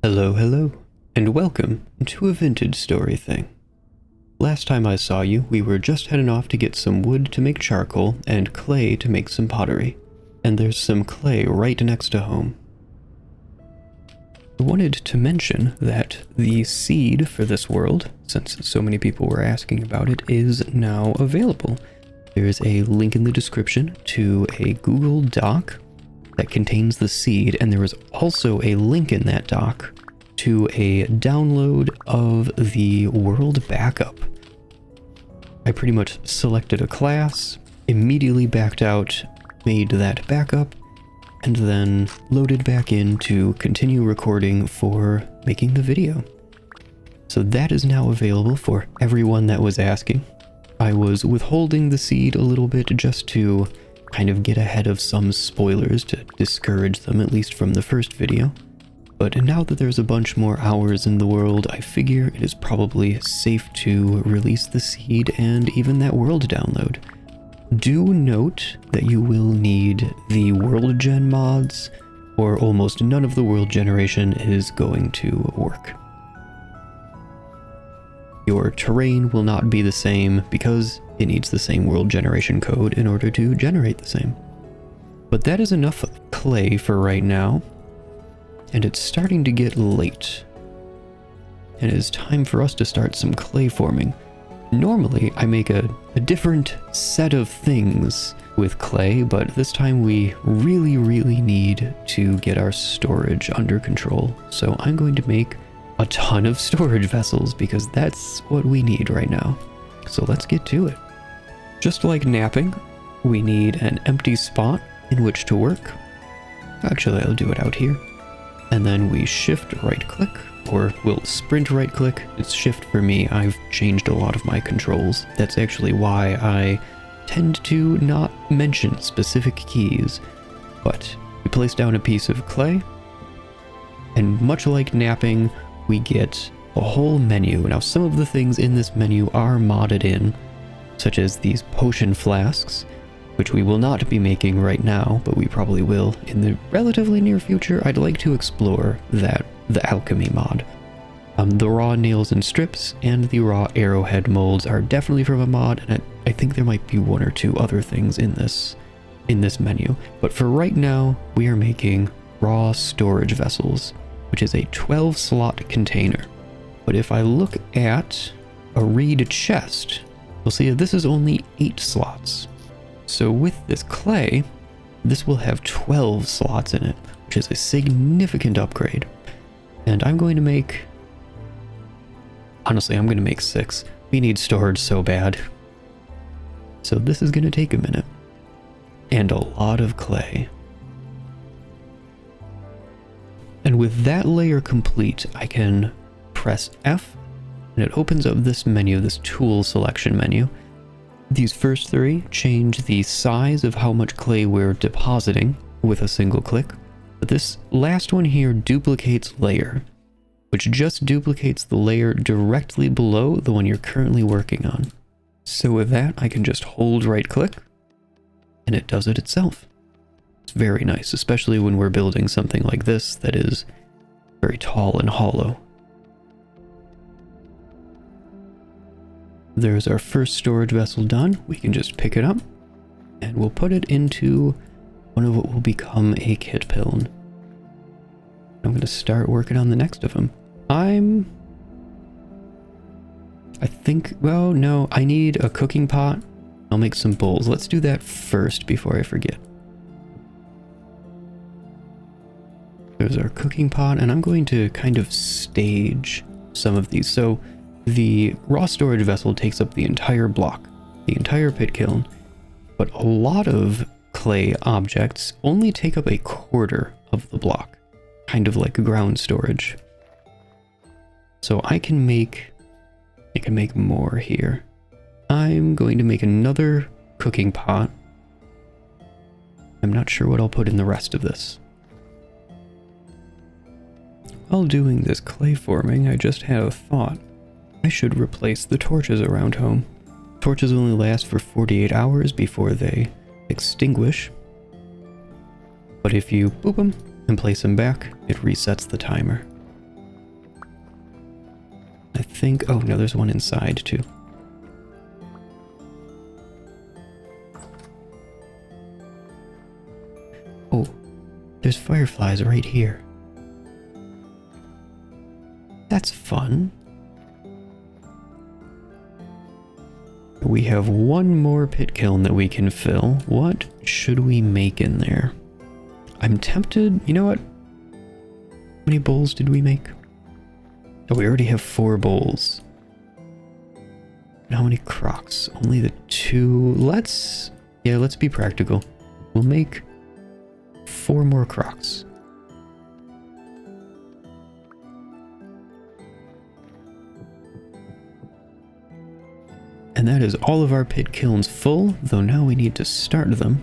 Hello, and welcome to a vintage story thing. Last time I saw you, we were just heading off to get some wood to make charcoal and clay to make some pottery. And there's some clay right next to home. I wanted to mention that the seed for this world, since so many people were asking about it, is now available. There's a link in the description to a Google Doc that contains the seed, and there is also a link in that doc to a download of the world backup. I pretty much selected a class, immediately backed out, made that backup, and then loaded back in to continue recording for making the video. So that is now available for everyone that was asking. I was withholding the seed a little bit just to kind of get ahead of some spoilers to discourage them, at least from the first video. But now that there's a bunch more hours in the world, I figure it is probably safe to release the seed and even that world download. Do note that you will need the world gen mods, or almost none of the world generation is going to work. Your terrain will not be the same because it needs the same world generation code in order to generate the same. But that is enough clay for right now, and it's starting to get late. And it is time for us to start some clay forming. Normally, I make a different set of things with clay, but this time we really need to get our storage under control. So I'm going to make a ton of storage vessels because that's what we need right now. So let's get to it. Just like napping, we need an empty spot in which to work. Actually, I'll do it out here. And then we shift right click, or we'll sprint right click. It's shift for me. I've changed a lot of my controls. That's actually why I tend to not mention specific keys. But we place down a piece of clay, and much like napping, we get a whole menu. Now, some of the things in this menu are modded in, such as these potion flasks, which we will not be making right now, but we probably will in the relatively near future. I'd like to explore the Alchemy mod. The raw nails and strips and the raw arrowhead molds are definitely from a mod, and I think there might be one or two other things in this menu. But for right now, we are making raw storage vessels, which is a 12 slot container. But if I look at a reed chest, you'll see that this is only 8 slots. So with this clay, this will have 12 slots in it, which is a significant upgrade. And I'm going to make... Honestly, I'm going to make 6. We need storage so bad. So this is going to take a minute. And a lot of clay. And with that layer complete, I can press F, and it opens up this menu, this tool selection menu. These first 3 change the size of how much clay we're depositing with a single click. But this last one here duplicates layer, which just duplicates the layer directly below the one you're currently working on. So with that, I can just hold right click, and it does it itself. It's very nice, especially when we're building something like this that is very tall and hollow. There's our first storage vessel done. We can just pick it up, and we'll put it into one of what will become a kit kiln. I'm going to start working on the next of them. I think, well, no, I need a cooking pot. I'll make some bowls. Let's do that first before I forget. There's our cooking pot, and I'm going to kind of stage some of these. So the raw storage vessel takes up the entire block, the entire pit kiln, but a lot of clay objects only take up a quarter of the block, kind of like ground storage. So I can make more here. I'm going to make another cooking pot. I'm not sure what I'll put in the rest of this. While doing this clay forming, I just had a thought. I should replace the torches around home. Torches only last for 48 hours before they extinguish. But if you boop them and place them back, it resets the timer. think... Oh, no, there's one inside, too. Oh, there's fireflies right here. That's fun. We have one more pit kiln that we can fill. What should we make in there? I'm tempted... You know what? How many bowls did we make? Oh, we already have 4 bowls. And how many crocks? Only the 2. Let's be practical. We'll make 4 more crocks. And that is all of our pit kilns full, though now we need to start them.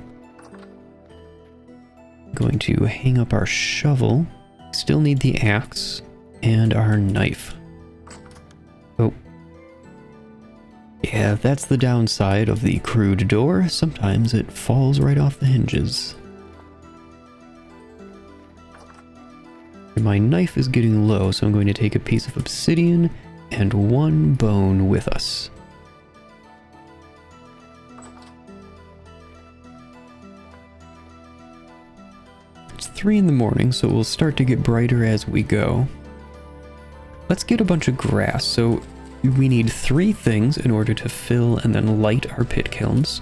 Going to hang up our shovel. Still need the axe and our knife. Oh. Yeah, that's the downside of the crude door. Sometimes it falls right off the hinges. And my knife is getting low, so I'm going to take a piece of obsidian and 1 bone with us. It's 3 in the morning, so it will start to get brighter as we go. Let's get a bunch of grass. So we need 3 things in order to fill and then light our pit kilns.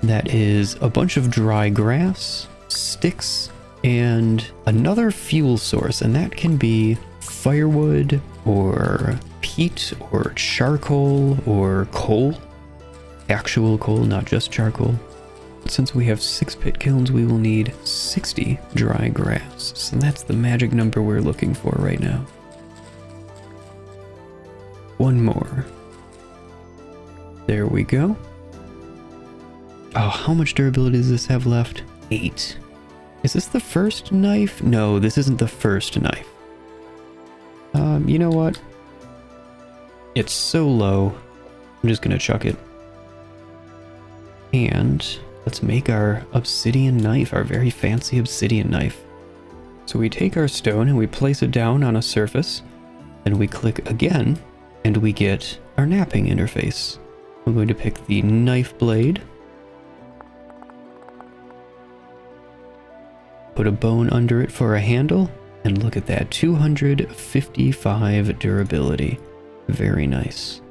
That is a bunch of dry grass, sticks, and another fuel source, and that can be firewood or peat or charcoal or coal. Actual coal, not just charcoal. Since we have 6 pit kilns, we will need 60 dry grass. So that's the magic number we're looking for right now. 1 more. There we go. Oh, how much durability does this have left? 8. Is this the first knife? No, this isn't the first knife. You know what? It's so low. I'm just gonna chuck it. And let's make our obsidian knife, our very fancy obsidian knife. So we take our stone and we place it down on a surface, and we click again, and we get our knapping interface. I'm going to pick the knife blade, put a bone under it for a handle, and look at that, 255 durability. Very nice.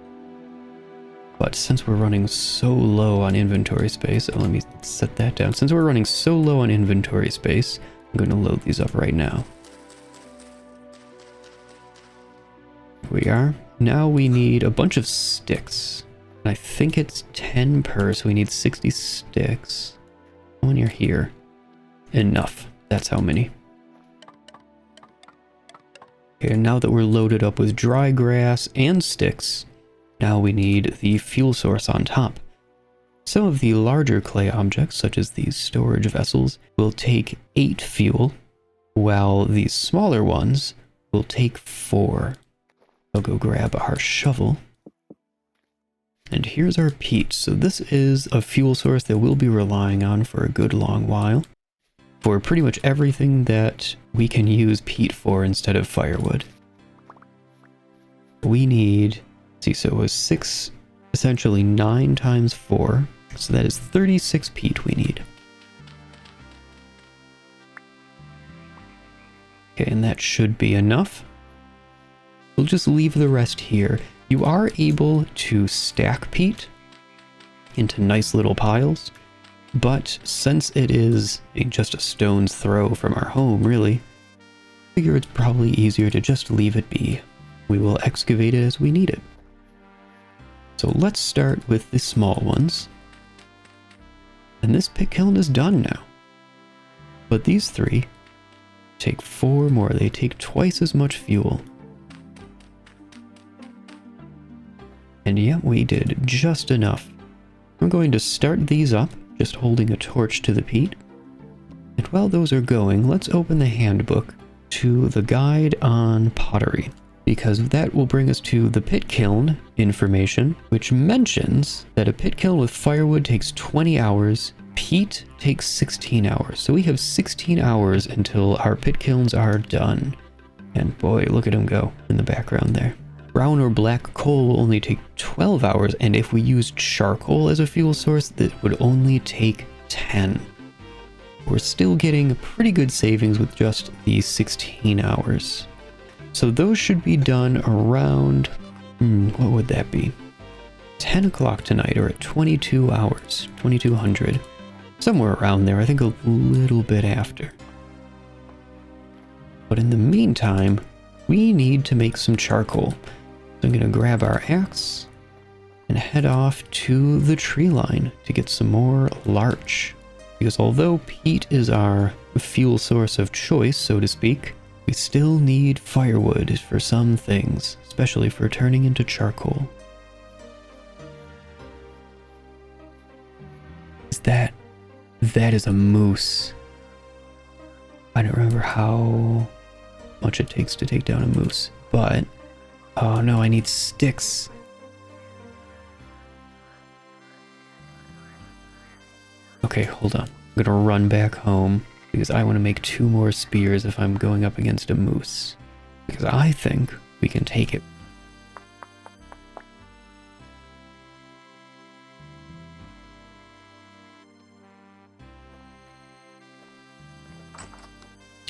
But since we're running so low on inventory space, let me set that down. Since we're running so low on inventory space, I'm going to load these up right now. Here we are. Now we need a bunch of sticks. And I think it's 10 per, so we need 60 sticks. How many are here? Enough. That's how many. Okay, and now that we're loaded up with dry grass and sticks, now we need the fuel source on top. Some of the larger clay objects, such as these storage vessels, will take 8 fuel, while these smaller ones will take 4. I'll go grab our shovel. And here's our peat. So this is a fuel source that we'll be relying on for a good long while. For pretty much everything that we can use peat for instead of firewood. We need, see, so it was 6, essentially 9 times 4. So that is 36 peat we need. Okay, and that should be enough. We'll just leave the rest here. You are able to stack peat into nice little piles, but since it is just a stone's throw from our home, really, I figure it's probably easier to just leave it be. We will excavate it as we need it. So let's start with the small ones. And this pit kiln is done now. But these 3 take 4 more. They take twice as much fuel. And yet we did just enough. I'm going to start these up, just holding a torch to the peat. And while those are going, let's open the handbook to the guide on pottery, because that will bring us to the pit kiln information, which mentions that a pit kiln with firewood takes 20 hours, peat takes 16 hours. So we have 16 hours until our pit kilns are done. And boy, look at them go in the background there. Brown or black coal will only take 12 hours, and if we use charcoal as a fuel source, that would only take 10. We're still getting a pretty good savings with just the 16 hours. So those should be done around, what would that be? 10 o'clock tonight, or at 22 hours, 2200. Somewhere around there, I think a little bit after. But in the meantime, we need to make some charcoal. So I'm going to grab our axe and head off to the tree line to get some more larch. Because although peat is our fuel source of choice, so to speak, we still need firewood for some things, especially for turning into charcoal. That is a moose. I don't remember how much it takes to take down a moose, but oh no, I need sticks. Okay, hold on. I'm gonna run back home because I want to make 2 more spears if I'm going up against a moose. Because I think we can take it.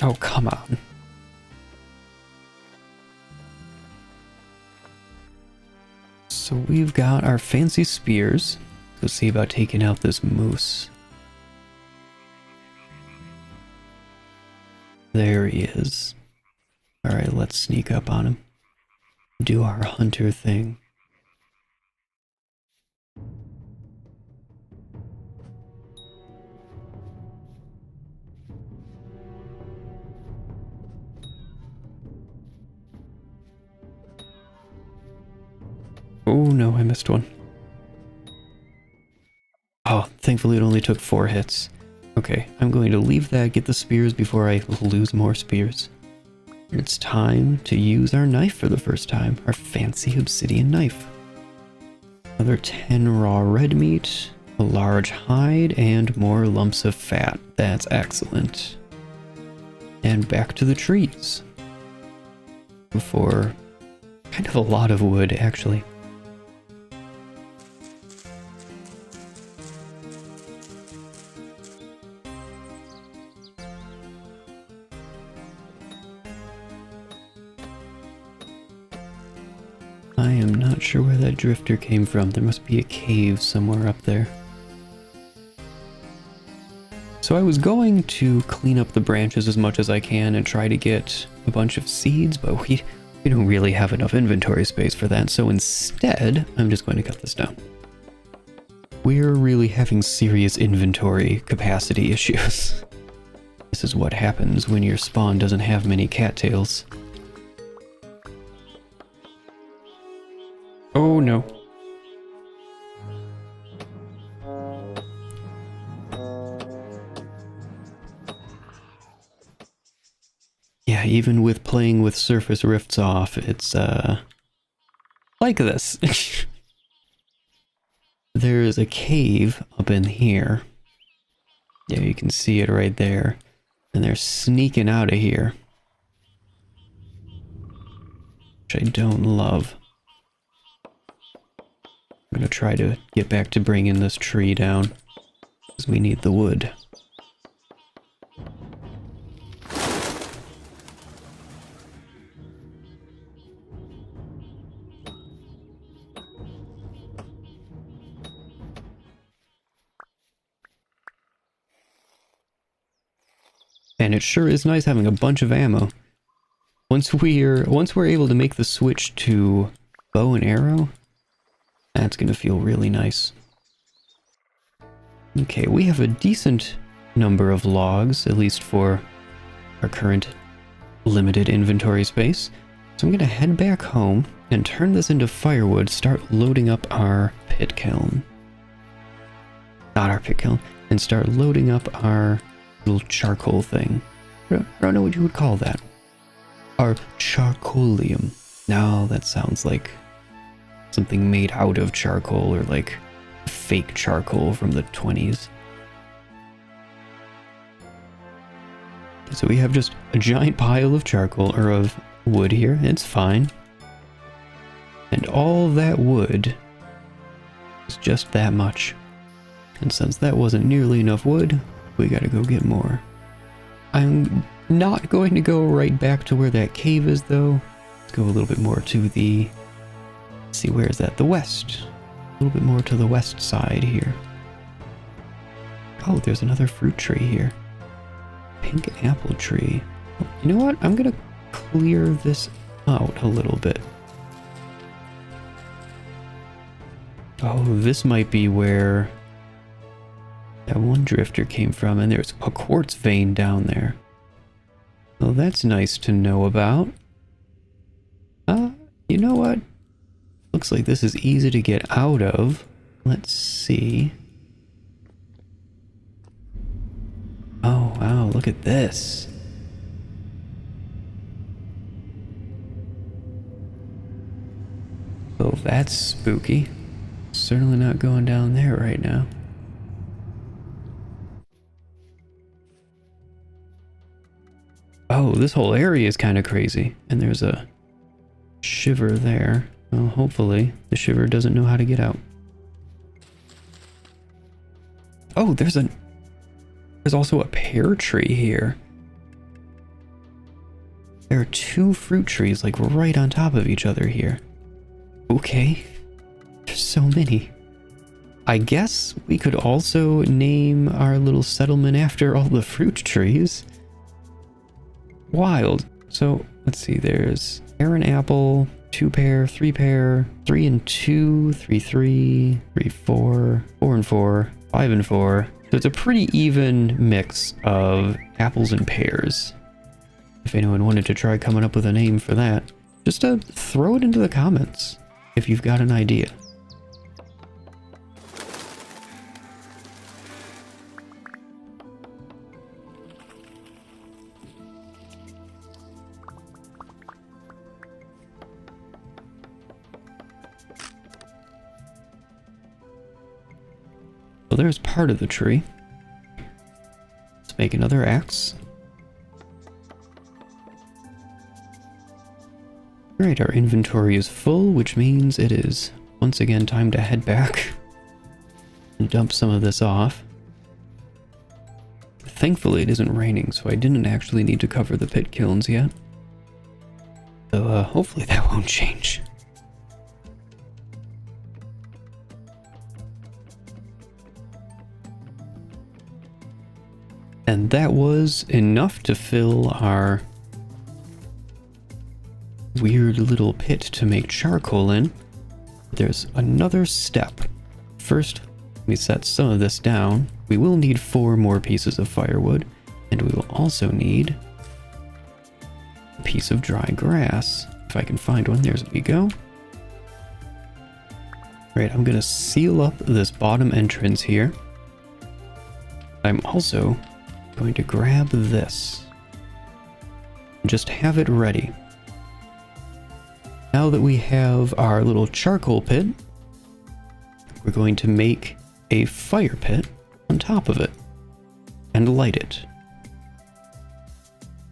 Oh, come on. So we've got our fancy spears. Let's see about taking out this moose. There he is. Alright, let's sneak up on him. Do our hunter thing. Oh no, I missed one. Oh, thankfully it only took 4 hits. Okay, I'm going to leave that, get the spears before I lose more spears. It's time to use our knife for the first time, our fancy obsidian knife. Another 10 raw red meat, a large hide, and more lumps of fat. That's excellent. And back to the trees. For kind of a lot of wood, actually. I am not sure where that drifter came from. There must be a cave somewhere up there. So I was going to clean up the branches as much as I can and try to get a bunch of seeds, but we don't really have enough inventory space for that. So instead, I'm just going to cut this down. We're really having serious inventory capacity issues. This is what happens when your spawn doesn't have many cattails. Oh no. Yeah, even with playing with surface rifts off, it's like this. There's a cave up in here. Yeah, you can see it right there. And they're sneaking out of here. Which I don't love. I'm gonna try to get back to bringing this tree down, because we need the wood. And it sure is nice having a bunch of ammo. Once we're able to make the switch to bow and arrow, that's gonna feel really nice. Okay, we have a decent number of logs, at least for our current limited inventory space. So I'm gonna head back home and turn this into firewood, start loading up our pit kiln. Not our pit kiln, and start loading up our little charcoal thing. I don't know what you would call that. Our charcoalium. No, that sounds like something made out of charcoal, or like fake charcoal from the 20s. So we have just a giant pile of charcoal, or of wood here. It's fine. And all that wood is just that much. And since that wasn't nearly enough wood, we gotta go get more. I'm not going to go right back to where that cave is though. Let's go a little bit more to the... Let's see, where is that? The west. A little bit more to the west side here. Oh, there's another fruit tree here. Pink apple tree. You know what? I'm gonna clear this out a little bit. Oh, this might be where that one drifter came from, and there's a quartz vein down there. Well, that's nice to know about. You know what? Looks like this is easy to get out of. Let's see. Oh, wow, look at this. Oh, that's spooky. Certainly not going down there right now. Oh, this whole area is kind of crazy. And there's a shiver there. Well, hopefully the shiver doesn't know how to get out. Oh, there's also a pear tree here. There are two fruit trees like right on top of each other here. Okay. There's so many. I guess we could also name our little settlement after all the fruit trees. Wild. So, let's see, there's pear and apple, 2 pear, 3 pear, 3 and 2, 3, 3, 3, 4, 4 and 4, 5 and 4. So it's a pretty even mix of apples and pears. If anyone wanted to try coming up with a name for that, just throw it into the comments if you've got an idea. So there's part of the tree. Let's make another axe. Alright, our inventory is full, which means it is once again time to head back and dump some of this off. Thankfully it isn't raining, so I didn't actually need to cover the pit kilns yet. So hopefully that won't change. And that was enough to fill our weird little pit to make charcoal in. There's another step. First, we set some of this down. We will need 4 more pieces of firewood, and we will also need a piece of dry grass. If I can find one, there we go. Right, I'm gonna seal up this bottom entrance here. I'm also going to grab this and just have it ready. Now that we have our little charcoal pit, we're going to make a fire pit on top of it and light it.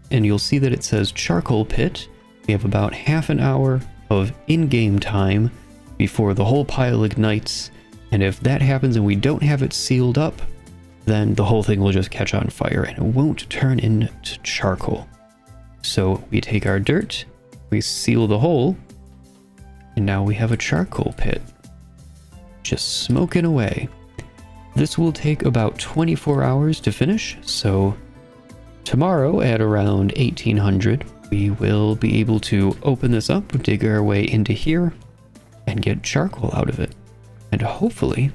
And you'll see that it says charcoal pit. We have about half an hour of in-game time before the whole pile ignites, and if that happens and we don't have it sealed up, then the whole thing will just catch on fire and it won't turn into charcoal. So we take our dirt, we seal the hole, and now we have a charcoal pit. Just smoking away. This will take about 24 hours to finish, so tomorrow at around 1800, we will be able to open this up, dig our way into here, and get charcoal out of it. And hopefully,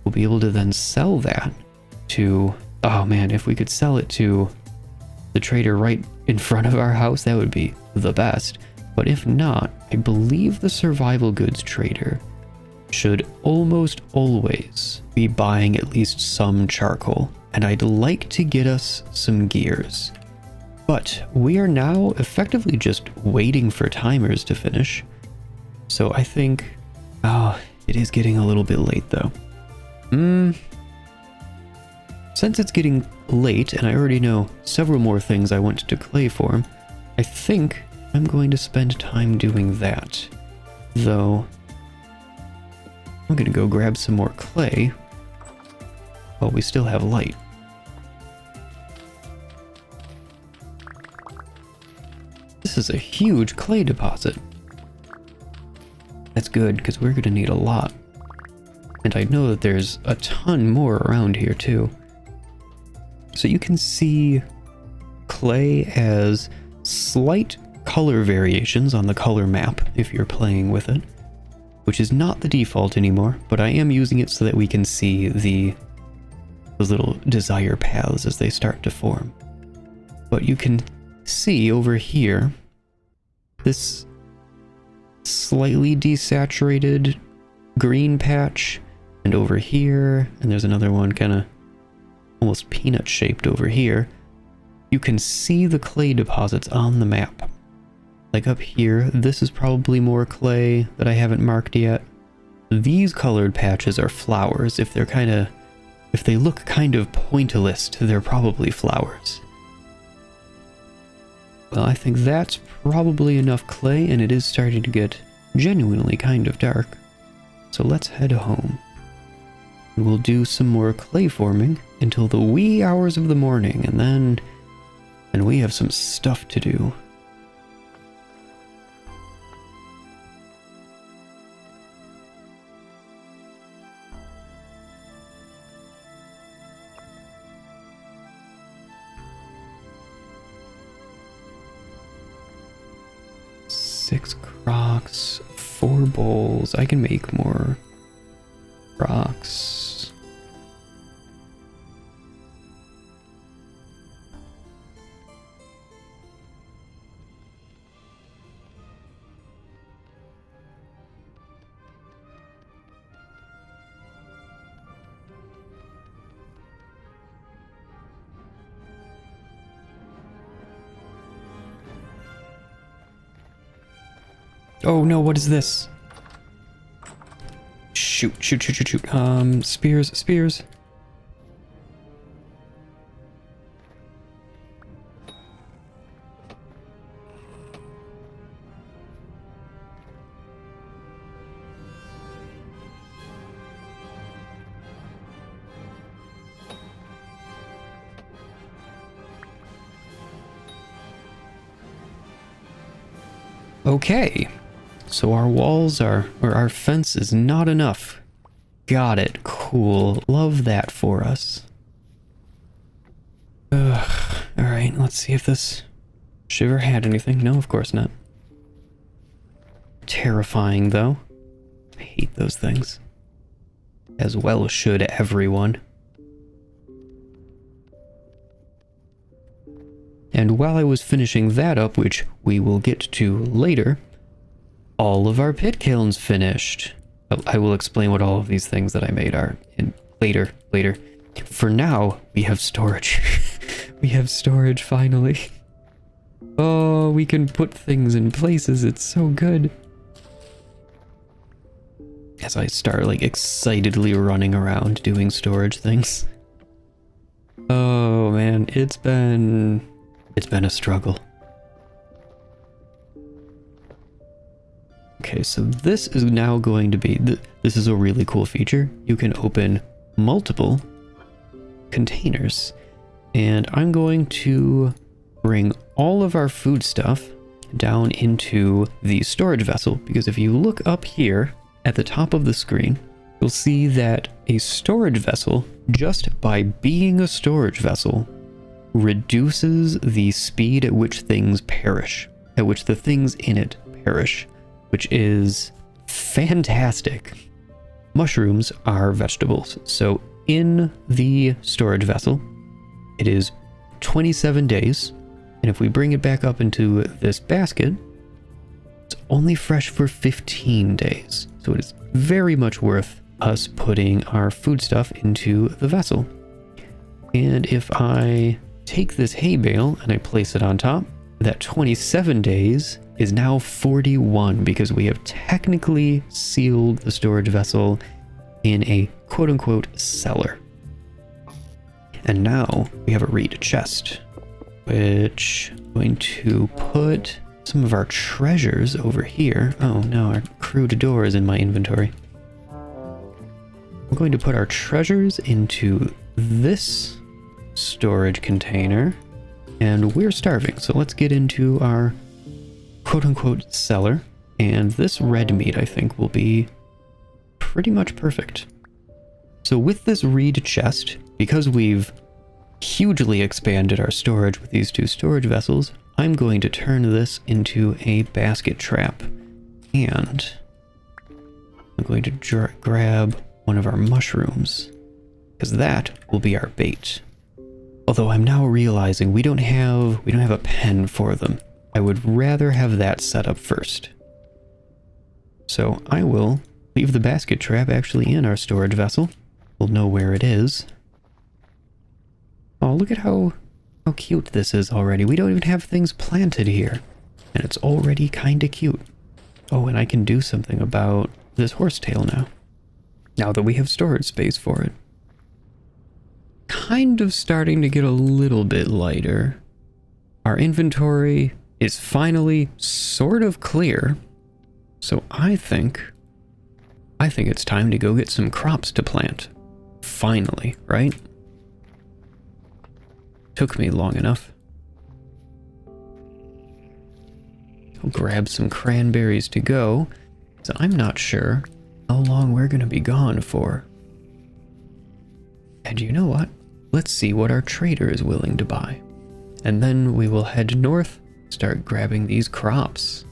we'll be able to then sell that to, oh man, if we could sell it to the trader right in front of our house, that would be the best. But if not, I believe the survival goods trader should almost always be buying at least some charcoal, and I'd like to get us some gears. But we are now effectively just waiting for timers to finish. So I think, oh, it is getting a little bit late though. Since it's getting late and I already know several more things I want to clay form, I think I'm going to spend time doing that. though, I'm gonna go grab some more clay while we still have light. This is a huge clay deposit. That's good, because we're gonna need a lot. And I know that there's a ton more around here too. So you can see clay as slight color variations on the color map if you're playing with it, which is not the default anymore, but I am using it so that we can see those little desire paths as they start to form. But you can see over here this slightly desaturated green patch, and over here, and there's another one kind of almost peanut shaped over here. You can see the clay deposits on the map. Like up here, this is probably more clay that I haven't marked yet. These colored patches are flowers. If they look kind of pointillist, they're probably flowers. Well, I think that's probably enough clay, and it is starting to get genuinely kind of dark. So let's head home. We'll do some more clay forming until the wee hours of the morning, and then we have some stuff to do. Six crocks, 4 bowls. I can make more crocks. Oh no, what is this? Shoot. Spears. Okay. So our walls or our fence is not enough. Got it. Cool. Love that for us. Alright, let's see if this shiver had anything. No, of course not. Terrifying, though. I hate those things. As well should everyone. And while I was finishing that up, which we will get to later, all of our pit kilns finished. I will explain what all of these things that I made are in later. For now, we have storage. We have storage finally. Oh, we can put things in places. It's so good. As I start like excitedly running around doing storage things. Oh man, it's been a struggle. Okay, so this is now going to be, this is a really cool feature. You can open multiple containers, and I'm going to bring all of our food stuff down into the storage vessel, because if you look up here at the top of the screen, you'll see that a storage vessel, just by being a storage vessel, reduces the speed at which things perish, at which the things in it perish, which is fantastic. Mushrooms are vegetables, so in the storage vessel, it is 27 days, and if we bring it back up into this basket, it's only fresh for 15 days. So it is very much worth us putting our food stuff into the vessel. And if I take this hay bale and I place it on top, that 27 days is now 41, because we have technically sealed the storage vessel in a quote-unquote cellar. And now we have a reed chest, which I'm going to put some of our treasures over here. Oh no, our crude doors in my inventory. I'm going to put our treasures into this storage container, and we're starving, so let's get into our quote-unquote cellar, and this red meat I think will be pretty much perfect. So with this reed chest, because we've hugely expanded our storage with these 2 storage vessels, I'm going to turn this into a basket trap, and I'm going to grab one of our mushrooms, because that will be our bait. Although I'm now realizing we don't have a pen for them. I would rather have that set up first. So I will leave the basket trap actually in our storage vessel. We'll know where it is. Oh, look at how cute this is already. We don't even have things planted here, and it's already kinda cute. Oh, and I can do something about this horsetail now that we have storage space for it. Kind of starting to get a little bit lighter. Our inventory is finally sort of clear, so I think it's time to go get some crops to plant. Finally, right? Took me long enough. I'll grab some cranberries to go, so I'm not sure how long we're gonna be gone for. And you know what? Let's see what our trader is willing to buy. And then we will head north, start grabbing these crops.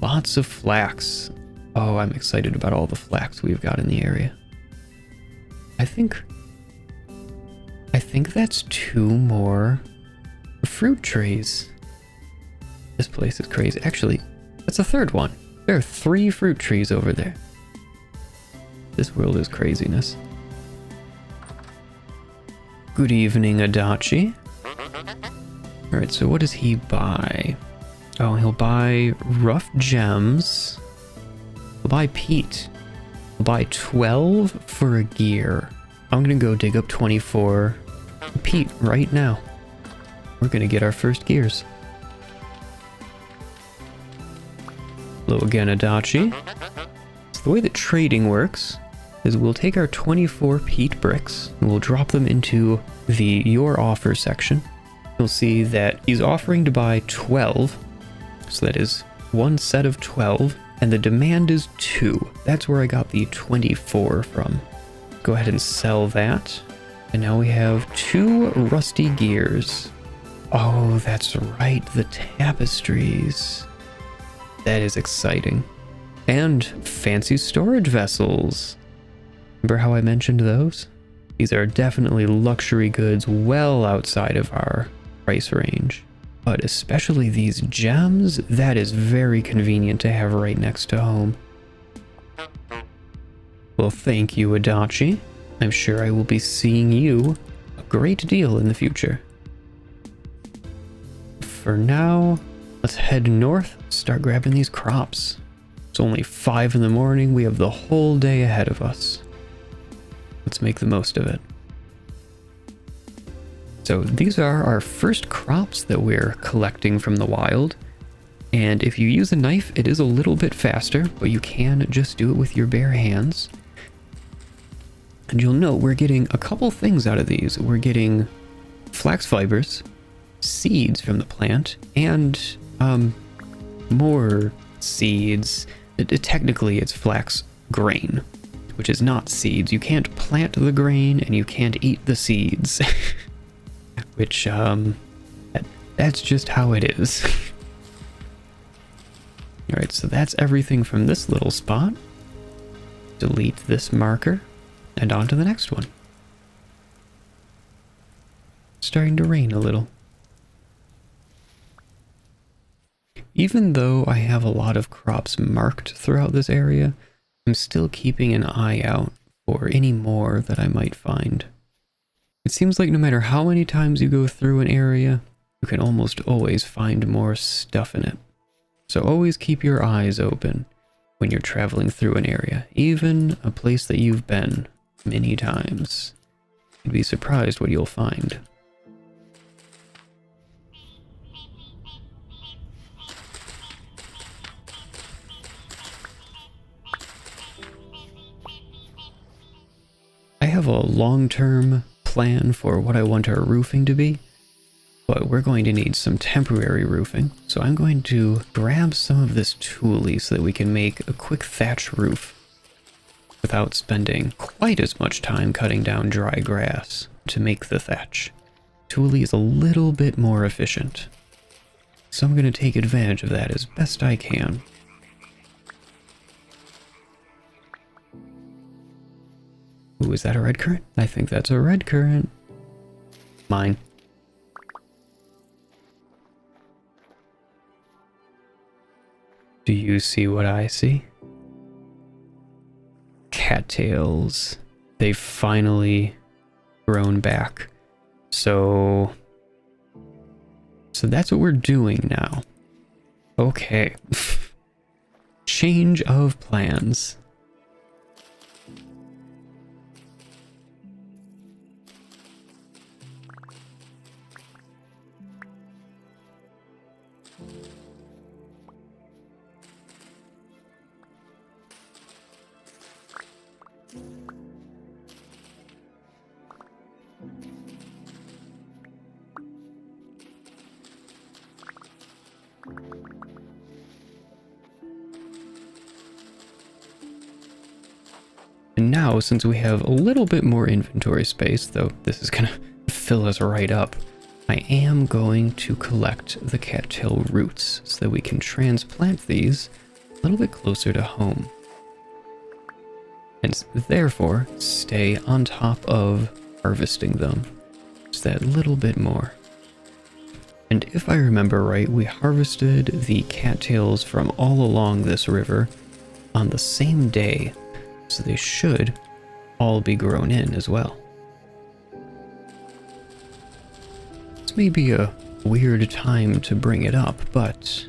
Lots of flax. Oh, I'm excited about all the flax we've got in the area. I think that's 2 more fruit trees. This place is crazy. Actually, that's a 3rd one. There are 3 fruit trees over there. This world is craziness. Good evening, Adachi. Alright, so what does he buy? Oh, he'll buy rough gems. He'll buy peat. He'll buy 12 for a gear. I'm gonna go dig up 24 peat right now. We're gonna get our first gears. Hello again, Adachi. So the way that trading works is we'll take our 24 peat bricks and we'll drop them into the your offer section. You'll see that he's offering to buy 12, so that is 1 set of 12, and the demand is 2. That's where I got the 24 from. Go ahead and sell that, and now we have 2 rusty gears. Oh, that's right, the tapestries. That is exciting. And fancy storage vessels. Remember how I mentioned those? These are definitely luxury goods well outside of our price range. But especially these gems, that is very convenient to have right next to home. Well, thank you, Adachi. I'm sure I will be seeing you a great deal in the future. For now, let's head north, start grabbing these crops. It's only 5 in the morning, we have the whole day ahead of us. Let's make the most of it. So these are our first crops that we're collecting from the wild. And if you use a knife, it is a little bit faster, but you can just do it with your bare hands. And you'll note we're getting a couple things out of these. We're getting flax fibers, seeds from the plant, and more seeds. Technically, it's flax grain, which is not seeds. You can't plant the grain and you can't eat the seeds. Which, that's just how it is. Alright, so that's everything from this little spot. Delete this marker, and on to the next one. It's starting to rain a little. Even though I have a lot of crops marked throughout this area, I'm still keeping an eye out for any more that I might find. It seems like no matter how many times you go through an area, you can almost always find more stuff in it. So always keep your eyes open when you're traveling through an area, even a place that you've been many times. You'd be surprised what you'll find. have a long-term plan for what I want our roofing to be, but we're going to need some temporary roofing. So I'm going to grab some of this toolie so that we can make a quick thatch roof without spending quite as much time cutting down dry grass to make the thatch. Toolie is a little bit more efficient, so I'm going to take advantage of that as best I can. Ooh, is that a red currant? I think that's a red currant. Mine. Do you see what I see? Cattails. They've finally grown back. So that's what we're doing now. Okay. Change of plans. And now, since we have a little bit more inventory space, though this is gonna fill us right up, I am going to collect the cattail roots so that we can transplant these a little bit closer to home. And therefore, stay on top of harvesting them just that little bit more. And if I remember right, we harvested the cattails from all along this river on the same day, so they should all be grown in as well. This may be a weird time to bring it up, but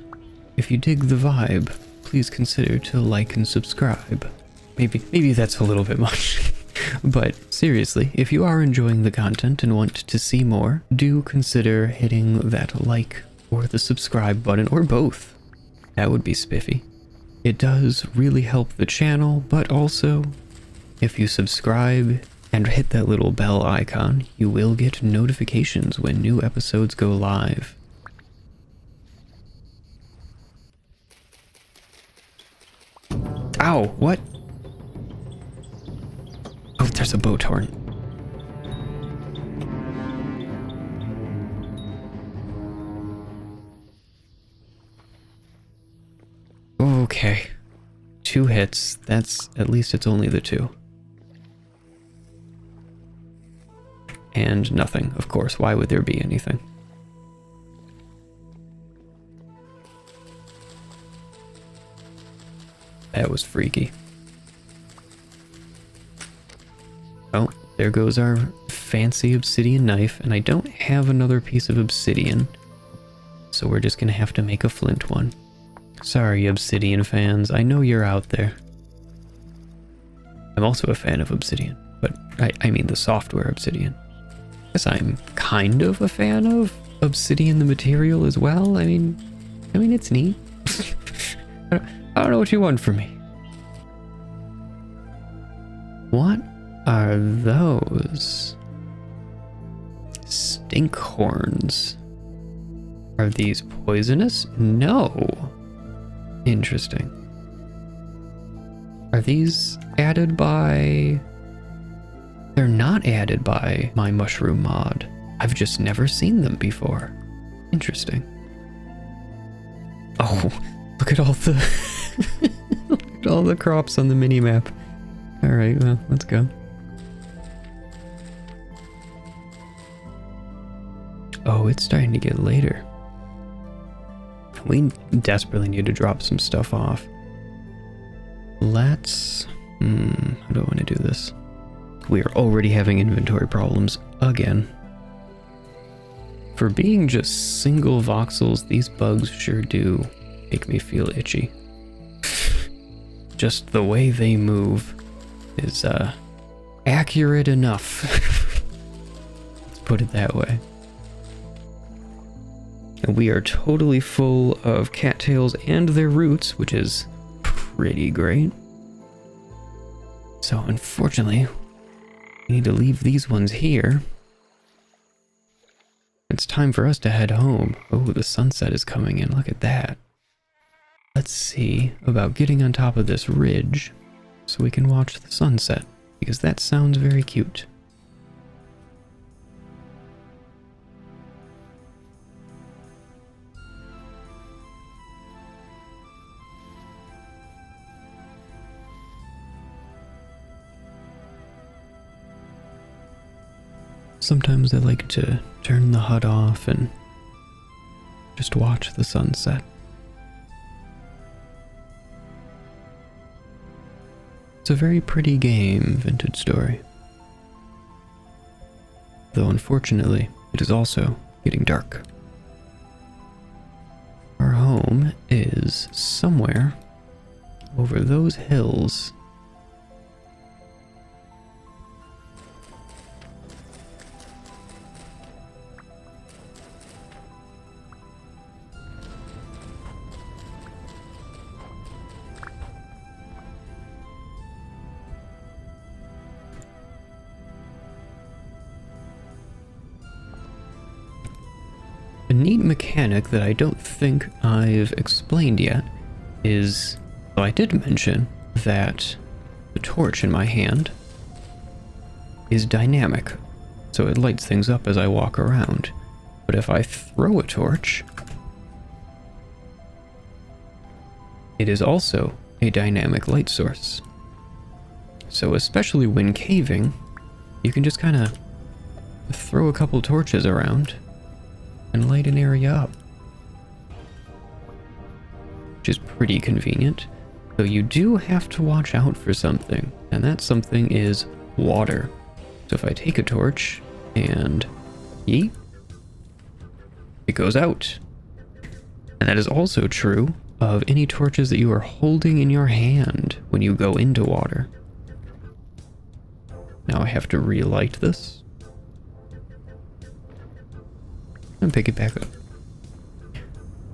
if you dig the vibe, please consider to like and subscribe. Maybe that's a little bit much. But seriously, if you are enjoying the content and want to see more, do consider hitting that like or the subscribe button, or both. That would be spiffy. It does really help the channel, but also, if you subscribe and hit that little bell icon, you will get notifications when new episodes go live. Ow, what? Oh, there's a boat horn. Okay. 2 hits. That's, at least it's only the 2. And nothing, of course. Why would there be anything? That was freaky. Oh, there goes our fancy obsidian knife, and I don't have another piece of obsidian, so we're just gonna have to make a flint one. Sorry, obsidian fans, I know you're out there. I'm also a fan of obsidian, but I mean the software obsidian. Guess I'm kind of a fan of obsidian the material as well. I mean it's neat. I don't know what you want from me. What are those? Stink horns. Are these poisonous? No. Interesting. Are these added by... They're not added by my mushroom mod. I've just never seen them before. Interesting. Oh, look at all the... look at all the crops on the mini-map. Alright, well, let's go. Oh, it's starting to get later. We desperately need to drop some stuff off. Let's... how do I want to do this? We are already having inventory problems again. For being just single voxels, these bugs sure do make me feel itchy. Just the way they move is accurate enough. Let's put it that way. And we are totally full of cattails and their roots, which is pretty great. So unfortunately, We need to leave these ones here. It's time for us to head home. Oh, the sunset is coming in. Look at that. Let's see about getting on top of this ridge so we can watch the sunset, because that sounds very cute. Sometimes I like to turn the HUD off and just watch the sunset. It's a very pretty game, Vintage Story. Though unfortunately, it is also getting dark. Our home is somewhere over those hills. A neat mechanic that I don't think I've explained yet is, though I did mention that the torch in my hand is dynamic, so it lights things up as I walk around. But if I throw a torch, it is also a dynamic light source. So especially when caving, you can just kind of throw a couple torches around and light an area up, which is pretty convenient. Though you do have to watch out for something, and that something is water. So if I take a torch and yeet, it goes out. And that is also true of any torches that you are holding in your hand when you go into water. Now I have to relight this and pick it back up.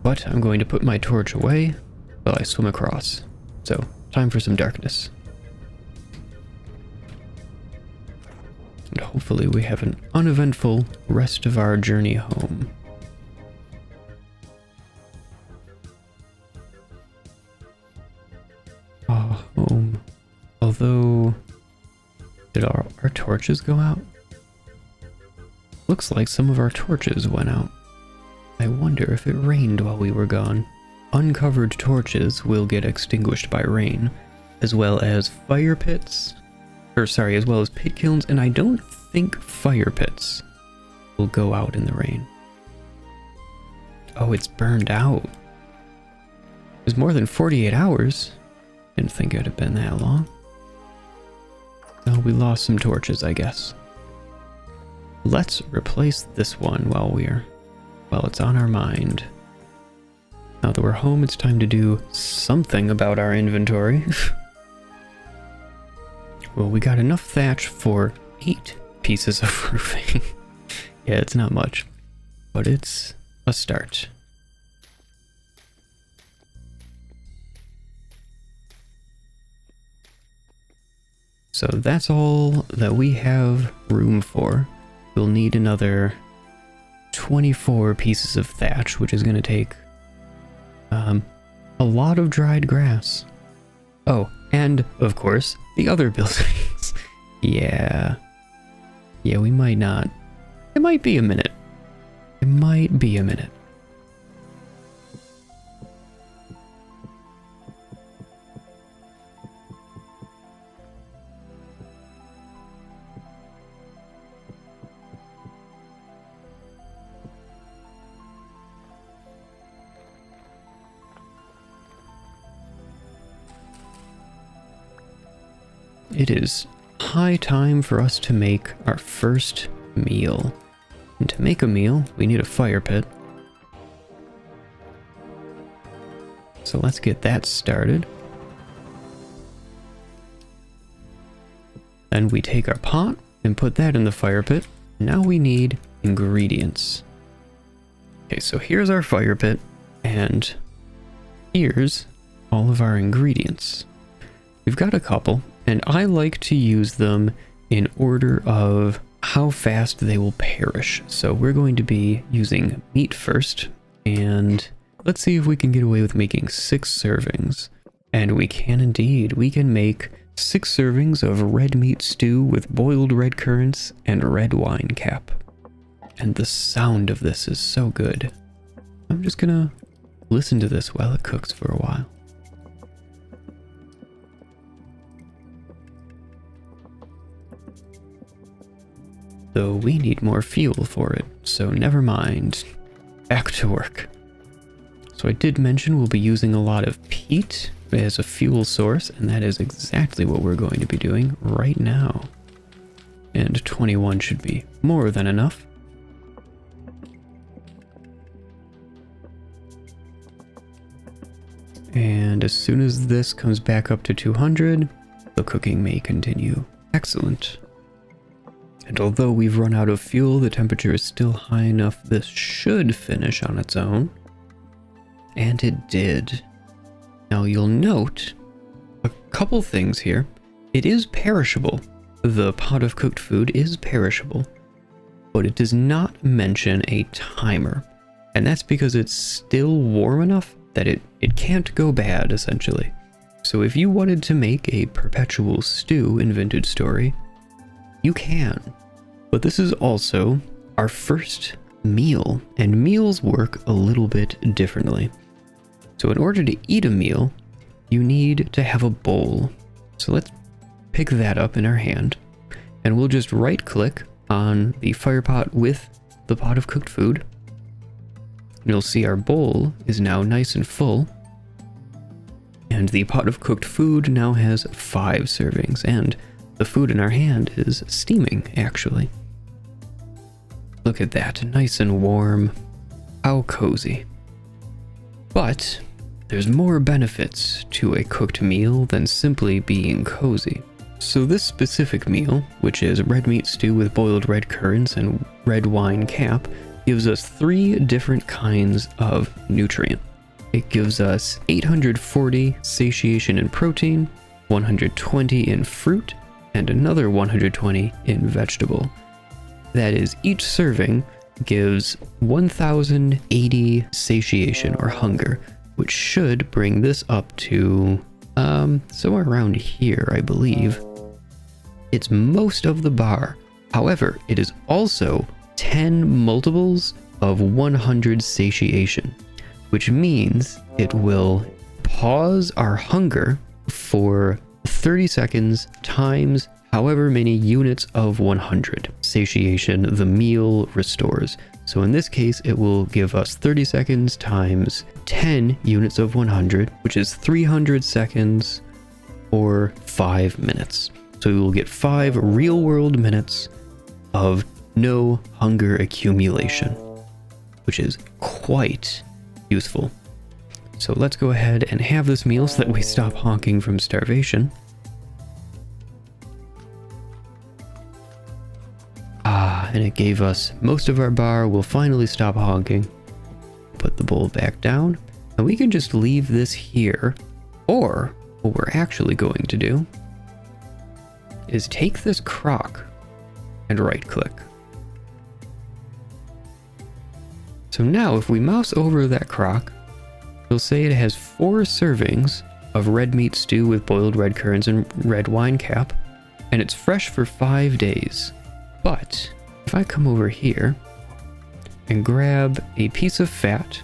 But I'm going to put my torch away while I swim across. So, time for some darkness. And hopefully we have an uneventful rest of our journey home. Ah, home. Although, did our torches go out? Looks like some of our torches went out. I wonder if it rained while we were gone. Uncovered torches will get extinguished by rain, as well as fire pits, as well as pit kilns, and I don't think fire pits will go out in the rain. Oh, it's burned out. It was more than 48 hours. Didn't think it would have been that long. Oh, we lost some torches, I guess. Let's replace this one while it's on our mind. Now that we're home, it's time to do something about our inventory. Well, we got enough thatch for 8 pieces of roofing. Yeah, it's not much, but it's a start. So that's all that we have room for. We'll need another 24 pieces of thatch, which is going to take a lot of dried grass. Oh, and of course, the other buildings. Yeah, we might not. It might be a minute. It might be a minute. It is high time for us to make our first meal. And to make a meal, we need a fire pit. So let's get that started. Then we take our pot and put that in the fire pit. Now we need ingredients. Okay, so here's our fire pit, and here's all of our ingredients. We've got a couple, and I like to use them in order of how fast they will perish. So we're going to be using meat first, and let's see if we can get away with making 6 servings. And we can indeed. We can make 6 servings of red meat stew with boiled red currants and red wine cap. And the sound of this is so good. I'm just gonna listen to this while it cooks for a while. So we need more fuel for it, so never mind. Back to work. So I did mention we'll be using a lot of peat as a fuel source, and that is exactly what we're going to be doing right now. And 21 should be more than enough. And as soon as this comes back up to 200, the cooking may continue. Excellent. And although we've run out of fuel, the temperature is still high enough this should finish on its own. And it did. Now you'll note a couple things here. It is perishable. The pot of cooked food is perishable, but it does not mention a timer. And that's because it's still warm enough that it can't go bad, essentially. So if you wanted to make a perpetual stew in Vintage Story, you can. But this is also our first meal, and meals work a little bit differently. So in order to eat a meal, you need to have a bowl. So let's pick that up in our hand, and we'll just right click on the fire pot with the pot of cooked food. And you'll see our bowl is now nice and full, and the pot of cooked food now has 5 servings, and the food in our hand is steaming, actually. Look at that, nice and warm. How cozy. But there's more benefits to a cooked meal than simply being cozy. So this specific meal, which is red meat stew with boiled red currants and red wine cap, gives us 3 different kinds of nutrient. It gives us 840 satiation in protein, 120 in fruit, and another 120 in vegetable. That is, each serving gives 1080 satiation or hunger, which should bring this up to somewhere around here, I believe. It's most of the bar. However, it is also 10 multiples of 100 satiation, which means it will pause our hunger for 30 seconds times however many units of 100 satiation the meal restores. So in this case, it will give us 30 seconds times 10 units of 100, which is 300 seconds or 5 minutes. So we will get 5 real-world minutes of no hunger accumulation, which is quite useful. So let's go ahead and have this meal so that we stop honking from starvation. And it gave us most of our bar. We'll finally stop honking. Put the bowl back down, and we can just leave this here. Or what we're actually going to do is take this crock and right click. So now if we mouse over that crock, you'll say it has 4 servings of red meat stew with boiled red currants and red wine cap, and it's fresh for 5 days. But if I come over here and grab a piece of fat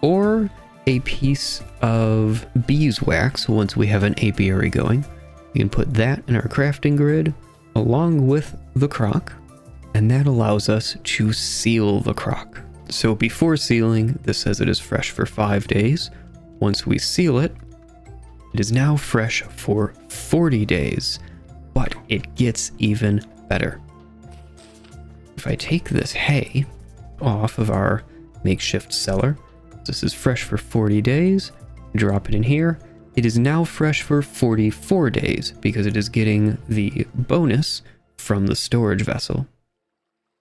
or a piece of beeswax, once we have an apiary going, we can put that in our crafting grid along with the crock, and that allows us to seal the crock. So before sealing, this says it is fresh for 5 days. Once we seal it, it is now fresh for 40 days, but it gets even better. If I take this hay off of our makeshift cellar, this is fresh for 40 days, drop it in here, it is now fresh for 44 days because it is getting the bonus from the storage vessel.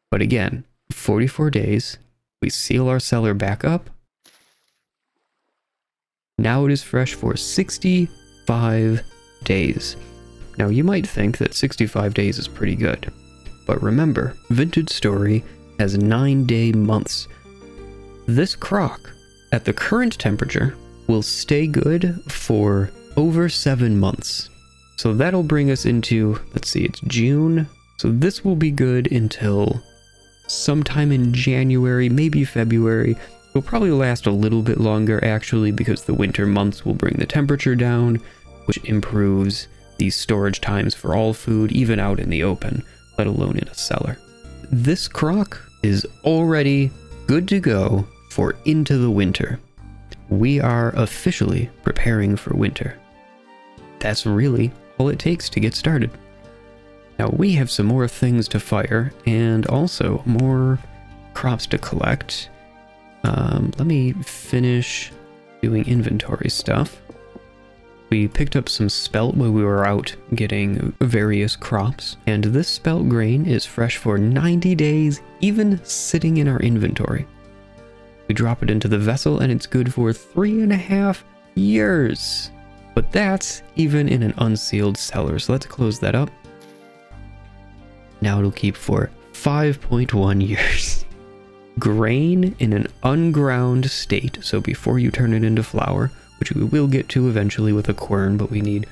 But again, 44 days, we seal our cellar back up. Now it is fresh for 65 days. Now you might think that 65 days is pretty good, but remember, Vintage Story has 9-day months. This crock, at the current temperature, will stay good for over 7 months. So that'll bring us into, let's see, it's June. So this will be good until sometime in January, maybe February. It'll probably last a little bit longer actually, because the winter months will bring the temperature down, which improves the storage times for all food, even out in the open, let alone in a cellar. This crock is already good to go for into the winter. We are officially preparing for winter. That's really all it takes to get started. Now we have some more things to fire and also more crops to collect. Let me finish doing inventory stuff. We picked up some spelt while we were out getting various crops, and this spelt grain is fresh for 90 days, even sitting in our inventory. We drop it into the vessel and it's good for 3.5 years. But that's even in an unsealed cellar, so let's close that up. Now it'll keep for 5.1 years. Grain in an unground state, so before you turn it into flour, which we will get to eventually with a quern, but we need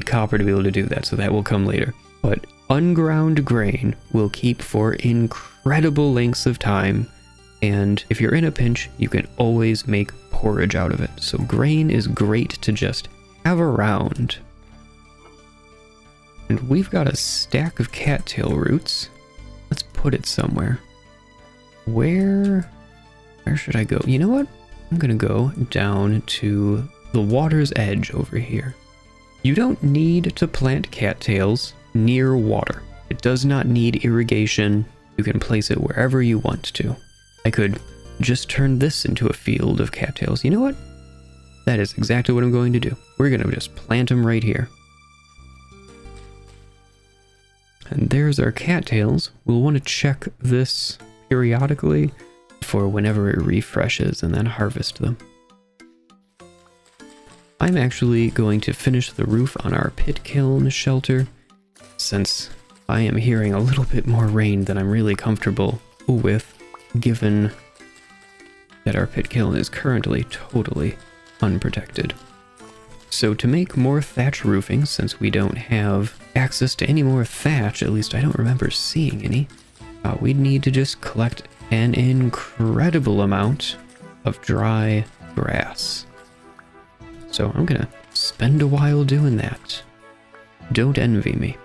copper to be able to do that, so that will come later. But unground grain will keep for incredible lengths of time, and if you're in a pinch, you can always make porridge out of it. So grain is great to just have around. And we've got a stack of cattail roots. Let's put it somewhere. Where should I go? You know what? I'm gonna go down to the water's edge over here. You don't need to plant cattails near water. It does not need irrigation. You can place it wherever you want to. I could just turn this into a field of cattails. You know what? That is exactly what I'm going to do. We're gonna just plant them right here. And there's our cattails. We'll want to check this periodically for whenever it refreshes and then harvest them. I'm actually going to finish the roof on our pit kiln shelter, since I am hearing a little bit more rain than I'm really comfortable with, given that our pit kiln is currently totally unprotected. So to make more thatch roofing, since we don't have access to any more thatch, at least I don't remember seeing any, we'd need to just collect an incredible amount of dry grass. So I'm gonna spend a while doing that. Don't envy me.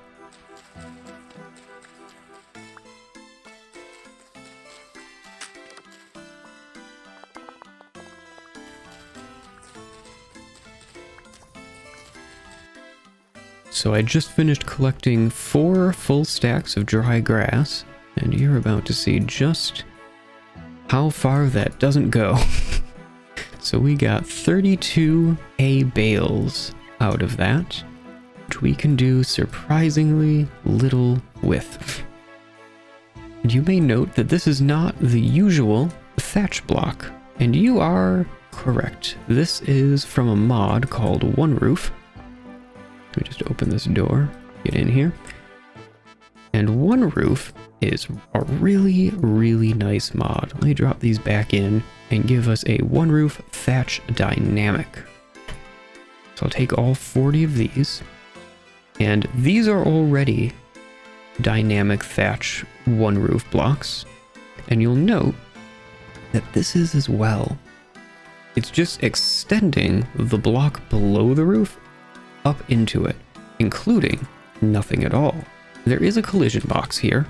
So I just finished collecting 4 full stacks of dry grass, and you're about to see just how far that doesn't go. So we got 32 hay bales out of that, which we can do surprisingly little with. And you may note that this is not the usual thatch block, and you are correct. This is from a mod called One Roof. Let me just open this door, get in here. And One Roof is a really, really nice mod. Let me drop these back in and give us a One Roof thatch dynamic. So I'll take all 40 of these, and these are already dynamic thatch One Roof blocks. And you'll note that this is as well. It's just extending the block below the roof up into it, including nothing at all. There is a collision box here,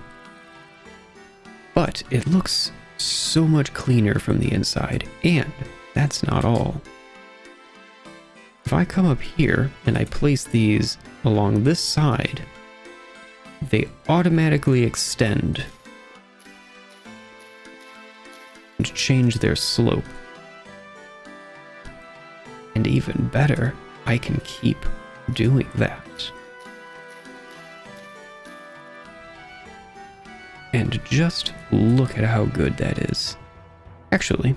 but it looks so much cleaner from the inside, and that's not all. If I come up here and I place these along this side, they automatically extend and change their slope. And even better, I can keep doing that. And just look at how good that is. Actually,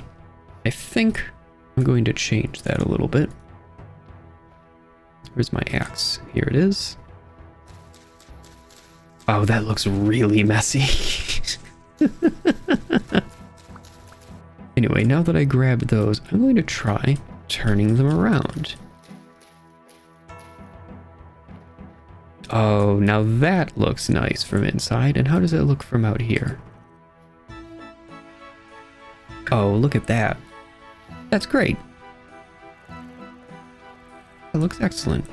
I think I'm going to change that a little bit. Where's my axe? Here it is. Oh, that looks really messy. Anyway, now that I grabbed those, I'm going to try turning them around. Oh, now that looks nice from inside. And how does it look from out here? Oh, look at that. That's great. That looks excellent.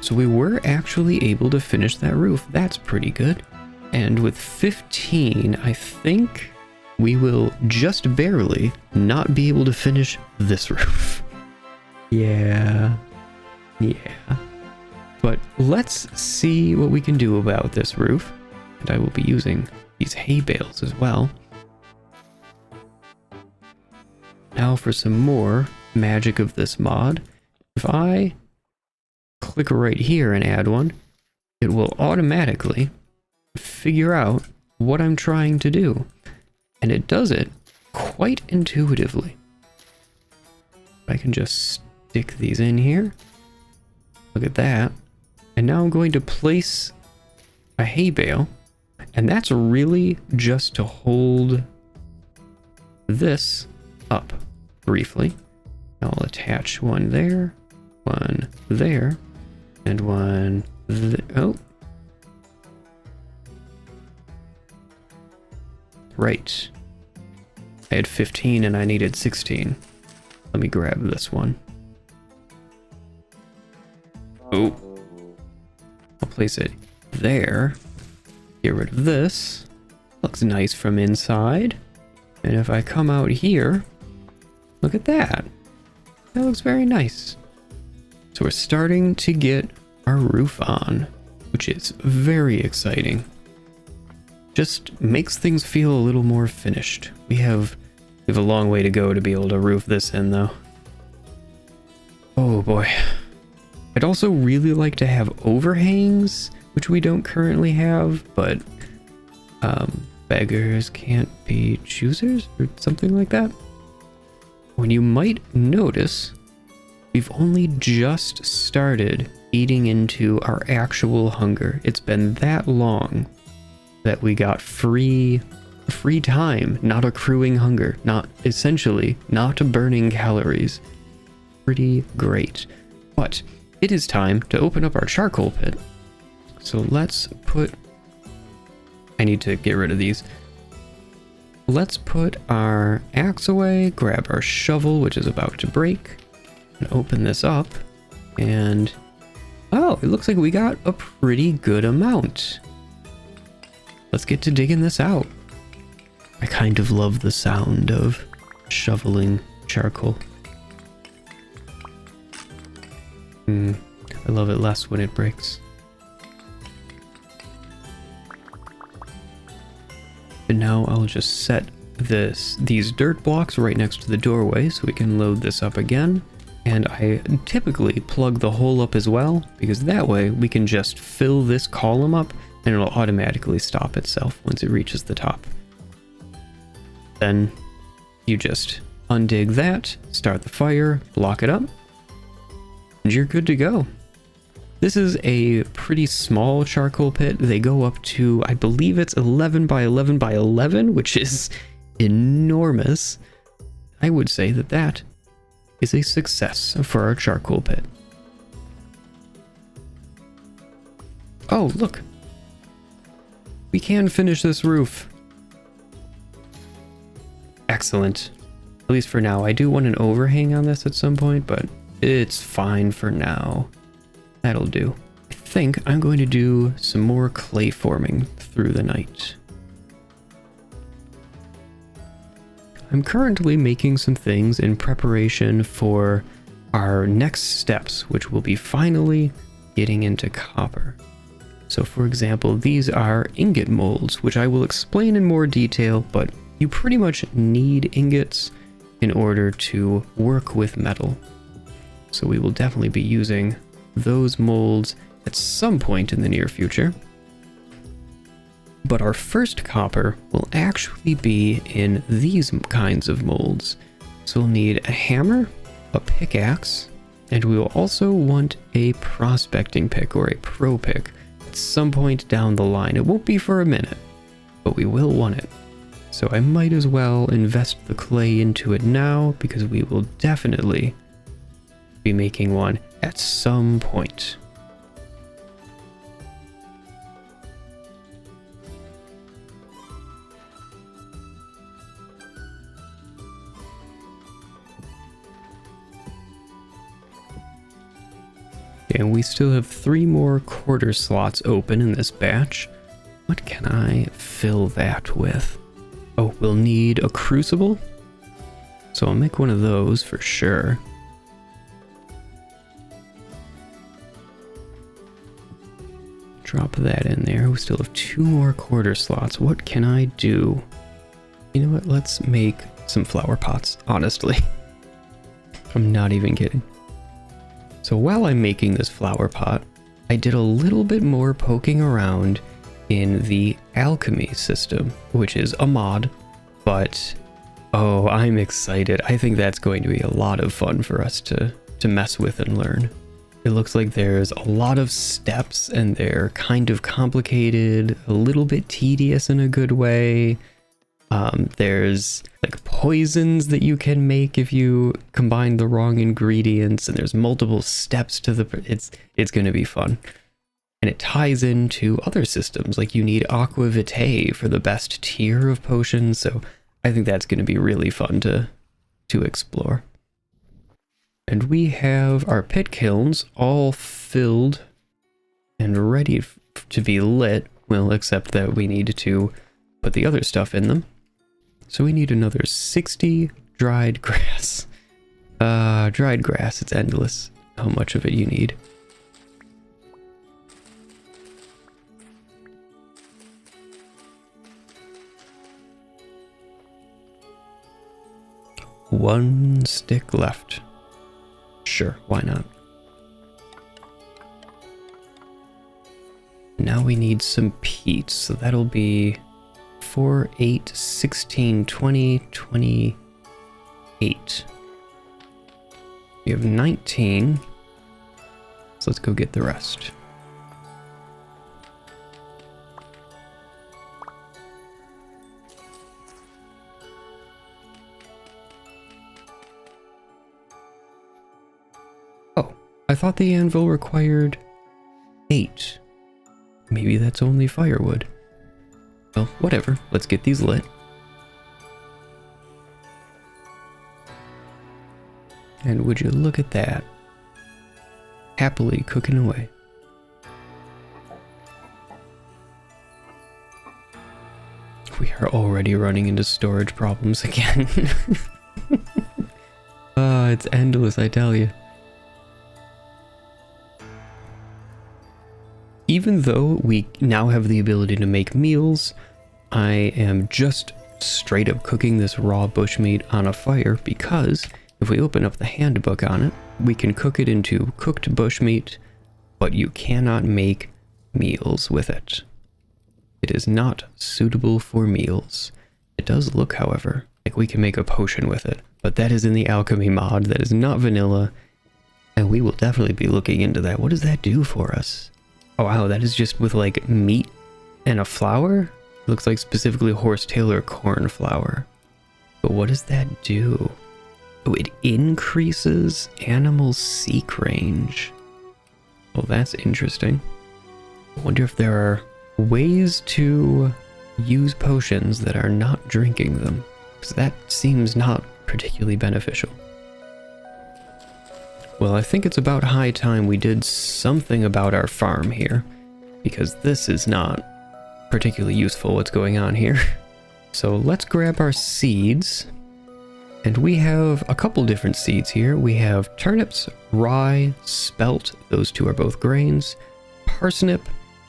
So we were actually able to finish that roof. That's pretty good. And with 15, I think we will just barely not be able to finish this roof. Yeah. But let's see what we can do about this roof. And I will be using these hay bales as well. Now for some more magic of this mod. If I click right here and add one, it will automatically figure out what I'm trying to do. And it does it quite intuitively. I can just stick these in here. Look at that. And now I'm going to place a hay bale. And that's really just to hold this up briefly. I'll attach one there, and one there. Oh. Right. I had 15 and I needed 16. Let me grab this one. Oh. I'll place it there. Get rid of this. Looks nice from inside. And if I come out here, look at that. That looks very nice. So we're starting to get our roof on, which is very exciting. Just makes things feel a little more finished. We have a long way to go to be able to roof this in, though. Oh boy. I'd also really like to have overhangs, which we don't currently have, but beggars can't be choosers or something like that. When you might notice, we've only just started eating into our actual hunger. It's been that long that we got free time, not accruing hunger, not burning calories. Pretty great. But it is time to open up our charcoal pit. So let's put... I need to get rid of these. Let's put our axe away, grab our shovel, which is about to break, and open this up. And... oh, it looks like we got a pretty good amount. Let's get to digging this out. I kind of love the sound of shoveling charcoal. I love it less when it breaks. And now I'll just set these dirt blocks right next to the doorway so we can load this up again. And I typically plug the hole up as well, because that way we can just fill this column up and it'll automatically stop itself once it reaches the top. Then you just undig that, start the fire, block it up, and you're good to go. This is a pretty small charcoal pit. They go up to, I believe it's 11 by 11 by 11, which is enormous. I would say that that is a success for our charcoal pit. Oh, look. We can finish this roof. Excellent. At least for now. I do want an overhang on this at some point, but it's fine for now. That'll do. I think I'm going to do some more clay forming through the night. I'm currently making some things in preparation for our next steps, which will be finally getting into copper. So for example, these are ingot molds, which I will explain in more detail, but you pretty much need ingots in order to work with metal. So we will definitely be using those molds at some point in the near future. But our first copper will actually be in these kinds of molds. So we'll need a hammer, a pickaxe, and we will also want a prospecting pick or a pro pick. at some point down the line. It won't be for a minute, but we will want it. So I might as well invest the clay into it now, because we will definitely be making one at some point. And we still have 3 more quarter slots open in this batch. What can I fill that with? Oh, we'll need a crucible. So I'll make one of those for sure. Drop that in there. We still have 2 more quarter slots. What can I do? You know what? Let's make some flower pots, honestly. I'm not even kidding. So while I'm making this flower pot, I did a little bit more poking around in the Alchemy system, which is a mod, but oh, I'm excited. I think that's going to be a lot of fun for us to mess with and learn. It looks like there's a lot of steps and they're kind of complicated, a little bit tedious in a good way. There's like poisons that you can make if you combine the wrong ingredients, and there's multiple steps to the... It's going to be fun. And it ties into other systems, like you need aqua vitae for the best tier of potions, so I think that's going to be really fun to explore. And we have our pit kilns all filled and ready to be lit, well, except that we need to put the other stuff in them. So we need another 60 dried grass. Dried grass, it's endless how much of it you need. One stick left. Sure, why not? Now we need some peat, so that'll be 4, 8, 16, 20, 28. We have 19, so let's go get the rest. Oh, I thought the anvil required 8. Maybe that's only firewood. Well, whatever. Let's get these lit. And would you look at that? Happily cooking away. We are already running into storage problems again. It's endless, I tell you. Even though we now have the ability to make meals, I am just straight up cooking this raw bushmeat on a fire, because if we open up the handbook on it, we can cook it into cooked bushmeat, but you cannot make meals with it. It is not suitable for meals. It does look, however, like we can make a potion with it, but that is in the Alchemy mod. That is not vanilla, and we will definitely be looking into that. What does that do for us? Oh wow, that is just with like meat and a flour? It looks like specifically horsetail or corn flour. But what does that do? Oh, it increases animal seek range. Well, that's interesting. I wonder if there are ways to use potions that are not drinking them, because that seems not particularly beneficial. Well, I think it's about high time we did something about our farm here, because this is not particularly useful what's going on here. So let's grab our seeds, and we have a couple different seeds here. We have turnips, rye, spelt, those two are both grains, parsnip,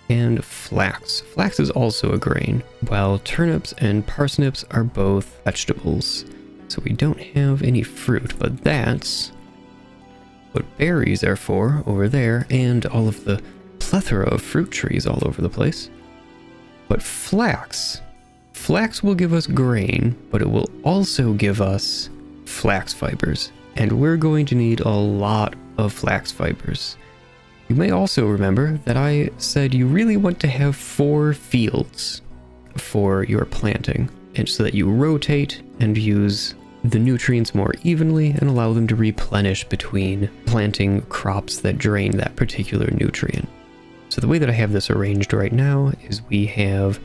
and flax. Flax is also a grain, while turnips and parsnips are both vegetables. So we don't have any fruit, but that's what berries are for over there, and all of the plethora of fruit trees all over the place. But flax will give us grain, but it will also give us flax fibers, and we're going to need a lot of flax fibers. You may also remember that I said you really want to have 4 fields for your planting, and so that you rotate and use the nutrients more evenly and allow them to replenish between planting crops that drain that particular nutrient. So the way that I have this arranged right now is we have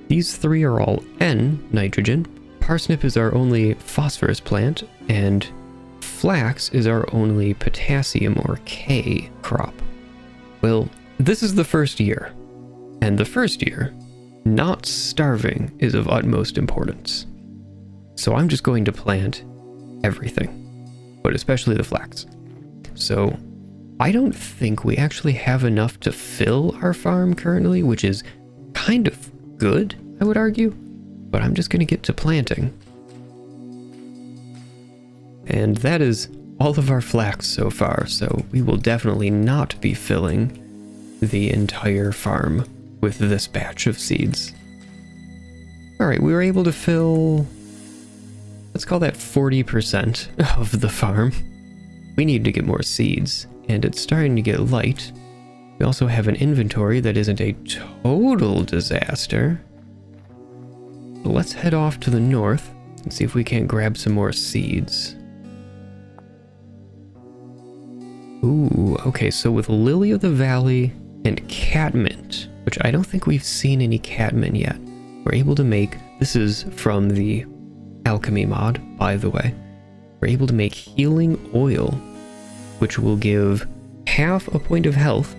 these 3 are all N nitrogen, parsnip is our only phosphorus plant, and flax is our only potassium or K crop. Well, this is the first year, and the first year, not starving is of utmost importance. So I'm just going to plant everything, but especially the flax. So I don't think we actually have enough to fill our farm currently, which is kind of good, I would argue, but I'm just going to get to planting. And that is all of our flax so far, so we will definitely not be filling the entire farm with this batch of seeds. Alright, we were able to fill, let's call that 40% of the farm. We need to get more seeds, and it's starting to get light. We also have an inventory that isn't a total disaster. So let's head off to the north and see if we can't grab some more seeds. Ooh, okay, so with Lily of the Valley and Catmint, which I don't think we've seen any Catmint yet, we're able to make, this is from the Alchemy mod, by the way, we're able to make healing oil, which will give half a point of health.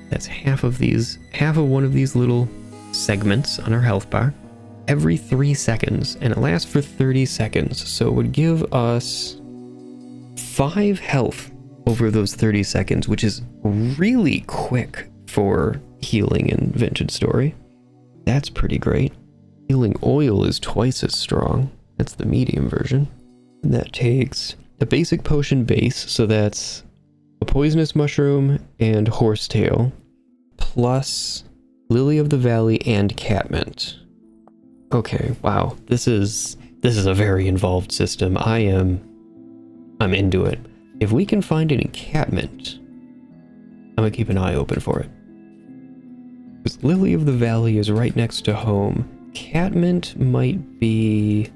That's half of one of these little segments on our health bar every 3 seconds, and it lasts for 30 seconds, so it would give us 5 health over those 30 seconds, which is really quick for healing in Vintage Story. That's pretty great. Healing oil is twice as strong. That's the medium version. And that takes a basic potion base, so that's a poisonous mushroom and horsetail, plus Lily of the Valley and Catmint. Okay, wow, this is a very involved system. I'm into it. If we can find any Catmint, I'm gonna keep an eye open for it. Because Lily of the Valley is right next to home. Catmint might be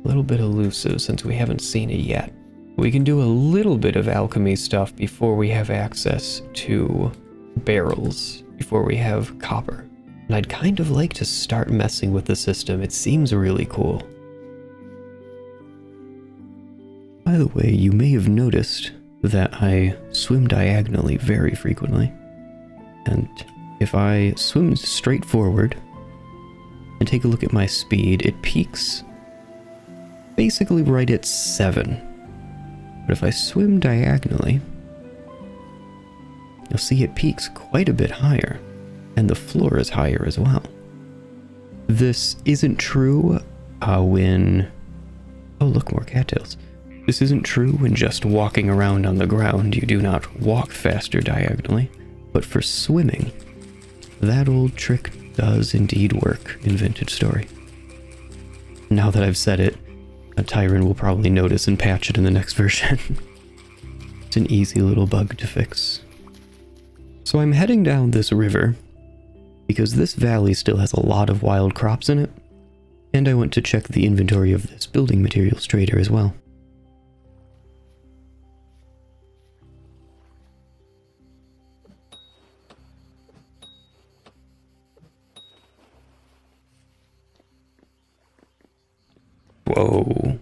a little bit elusive since we haven't seen it yet. We can do a little bit of alchemy stuff before we have access to barrels, before we have copper. And I'd kind of like to start messing with the system. It seems really cool. By the way, you may have noticed that I swim diagonally very frequently. And if I swim straight forward and take a look at my speed, it peaks basically right at 7. But if I swim diagonally, you'll see it peaks quite a bit higher, and the floor is higher as well. This isn't true when... Oh, look, more cattails. This isn't true when just walking around on the ground. You do not walk faster diagonally. But for swimming, that old trick does indeed work in Vintage Story. Now that I've said it, a Tyrant will probably notice and patch it in the next version. It's an easy little bug to fix. So I'm heading down this river because this valley still has a lot of wild crops in it, and I went to check the inventory of this building materials trader as well. Whoa.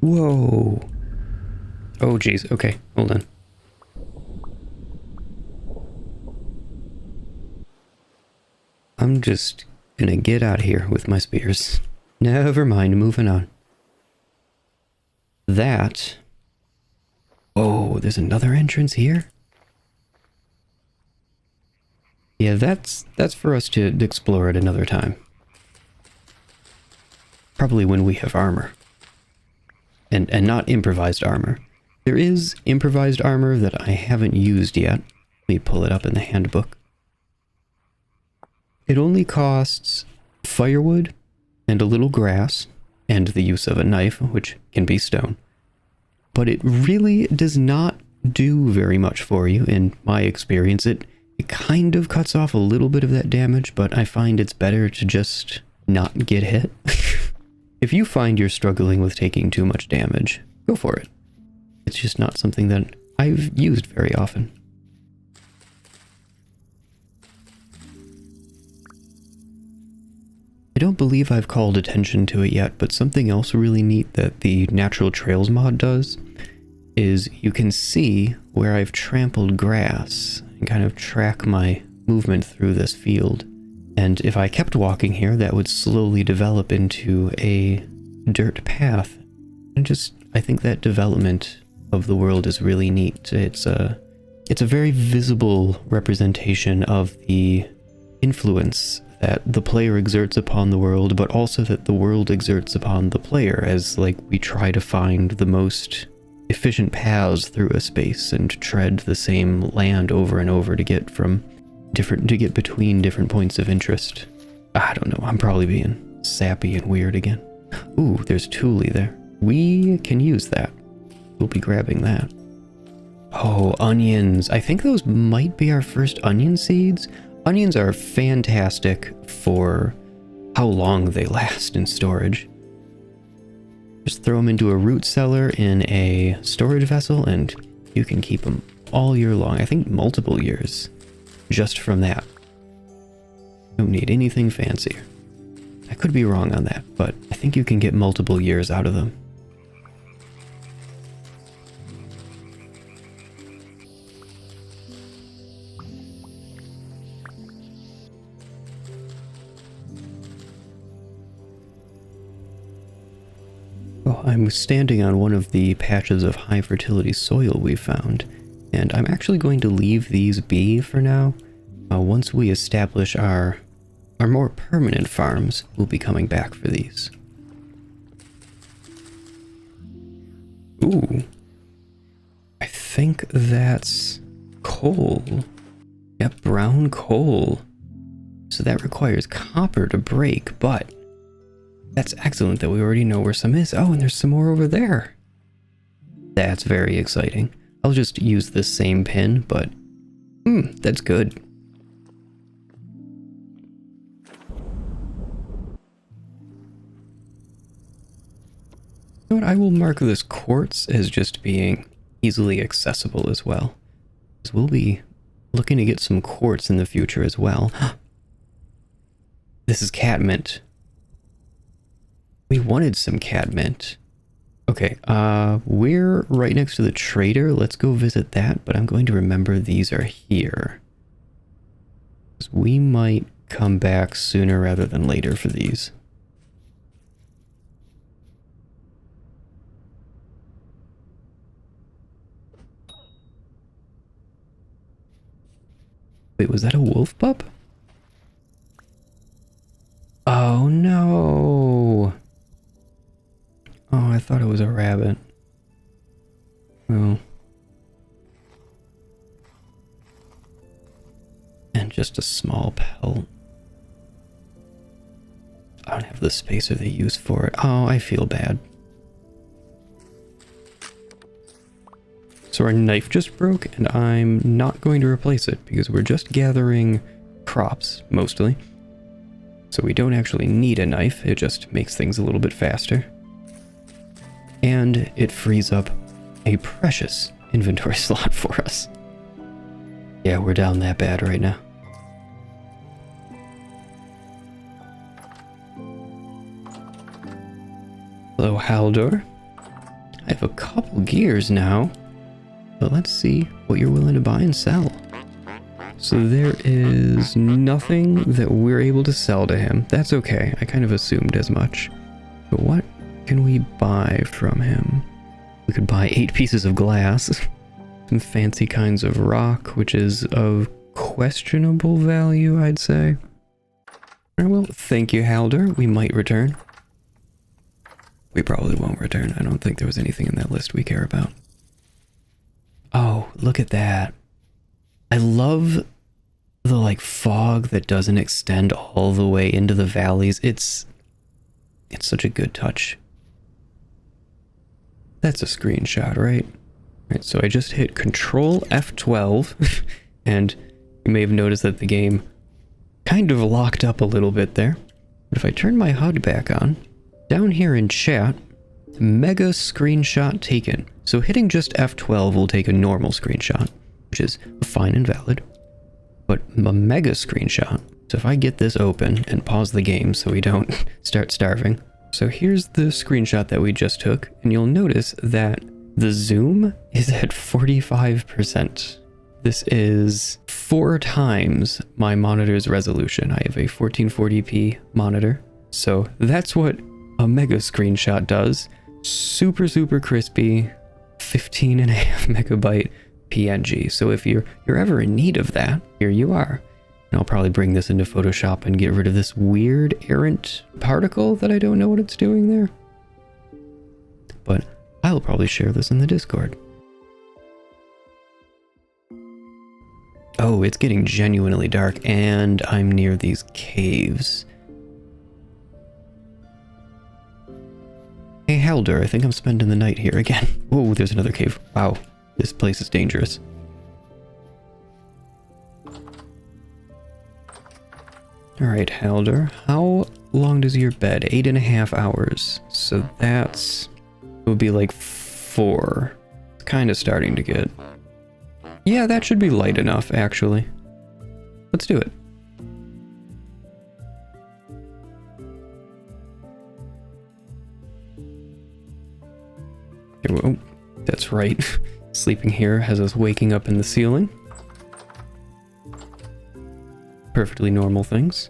Whoa. Oh, geez. Okay, hold on. I'm just gonna get out of here with my spears. Never mind, moving on. That... Oh, there's another entrance here? Yeah, that's for us to explore at another time. Probably when we have armor. And not improvised armor. There is improvised armor that I haven't used yet. Let me pull it up in the handbook. It only costs firewood and a little grass and the use of a knife, which can be stone. But it really does not do very much for you. In my experience, it It kind of cuts off a little bit of that damage, but I find it's better to just not get hit. If you find you're struggling with taking too much damage, go for it. It's just not something that I've used very often. I don't believe I've called attention to it yet, but something else really neat that the Natural Trails mod does is you can see where I've trampled grass and kind of track my movement through this field. And if I kept walking here, that would slowly develop into a dirt path. And I think that development of the world is really neat. It's a very visible representation of the influence that the player exerts upon the world, but also that the world exerts upon the player, as like we try to find the most efficient paths through a space and tread the same land over and over to get between different points of interest. I don't know, I'm probably being sappy and weird again. Ooh, there's Thule there. We can use that. We'll be grabbing that. Oh, onions. I think those might be our first onion seeds. Onions are fantastic for how long they last in storage. Just throw them into a root cellar in a storage vessel and you can keep them all year long. I think multiple years just from that. Don't need anything fancier. I could be wrong on that, but I think you can get multiple years out of them. Oh, I'm standing on one of the patches of high fertility soil we found, and I'm actually going to leave these be for now. Once we establish our more permanent farms, we'll be coming back for these. Ooh. I think that's coal. Yep, brown coal. So that requires copper to break, but that's excellent that we already know where some is. Oh, and there's some more over there. That's very exciting. I'll just use this same pin, but that's good. You know what, I will mark this quartz as just being easily accessible as well. Because we'll be looking to get some quartz in the future as well. This is catmint. We wanted some catmint. Okay, we're right next to the trader. Let's go visit that, but I'm going to remember these are here. We might come back sooner rather than later for these. Wait, was that a wolf pup? Oh no! Oh, I thought it was a rabbit. Oh. And just a small pelt. I don't have the spacer they use for it. Oh, I feel bad. So our knife just broke, and I'm not going to replace it because we're just gathering crops, mostly. So we don't actually need a knife, it just makes things a little bit faster. And it frees up a precious inventory slot for us. Yeah, we're down that bad right now. Hello, Haldor. I have a couple gears now, but let's see what you're willing to buy and sell. So there is nothing that we're able to sell to him. That's okay, I kind of assumed as much. But what can we buy from him? We could buy 8 pieces of glass, some fancy kinds of rock, which is of questionable value, I'd say. Alright, well, thank you, Haldor. We might return. We probably won't return. I don't think there was anything in that list we care about. Oh, look at that. I love the like fog that doesn't extend all the way into the valleys. It's such a good touch. That's a screenshot, right? Right, so I just hit Control F12 and You may have noticed that the game kind of locked up a little bit there. But if I turn my HUD back on, down here in chat, mega screenshot taken. So hitting just F12 will take a normal screenshot, which is fine and valid. But a mega screenshot. So if I get this open and pause the game so we don't start starving. So here's the screenshot that we just took, and you'll notice that the zoom is at 45%. This is 4 times my monitor's resolution. I have a 1440p monitor. So that's what a mega screenshot does. Super, super crispy, 15.5 megabyte PNG. So if you're ever in need of that, here you are. And I'll probably bring this into Photoshop and get rid of this weird errant particle that I don't know what it's doing there. But I'll probably share this in the Discord. Oh, it's getting genuinely dark, and I'm near these caves. Hey, Halder, I think I'm spending the night here again. Whoa, there's another cave. Wow, this place is dangerous. Alright, Halder, how long does your bed? 8.5 hours. So that's... it would be like 4. It's kind of starting to get... yeah, that should be light enough, actually. Let's do it. Oh, that's right. Sleeping here has us waking up in the ceiling. Perfectly normal things.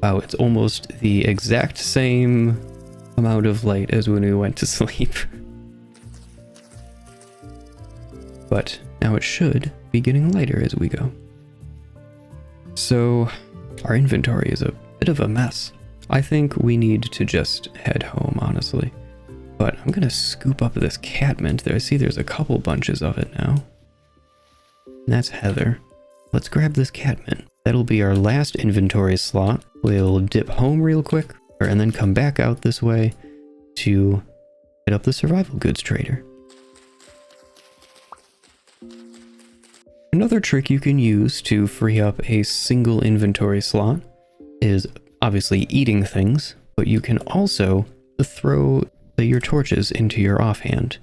Wow, it's almost the exact same amount of light as when we went to sleep. But now it should be getting lighter as we go. So our inventory is a bit of a mess. I think we need to just head home, honestly. But I'm gonna scoop up this catmint there. I see there's a couple bunches of it now. And that's heather. Let's grab this catmint. That'll be our last inventory slot. We'll dip home real quick, and then come back out this way to hit up the survival goods trader. Another trick you can use to free up a single inventory slot is obviously eating things, but you can also throw your torches into your offhand,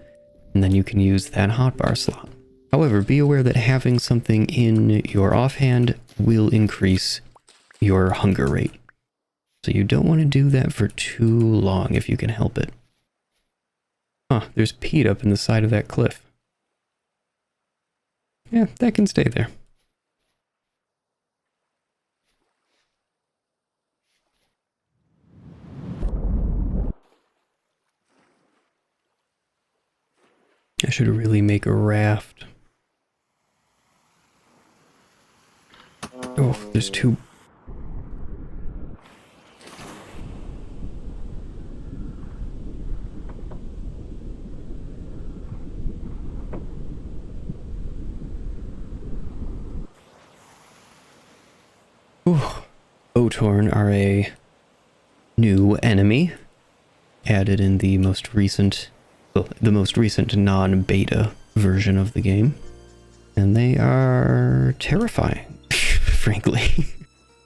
and then you can use that hotbar slot. However, be aware that having something in your offhand will increase your hunger rate. So you don't want to do that for too long if you can help it. Huh, there's peat up in the side of that cliff. Yeah, that can stay there. I should really make a raft. Oh, there's 2. Ooh. Boathorn are a new enemy added in the most recent non-beta version of the game. And they are terrifying, frankly.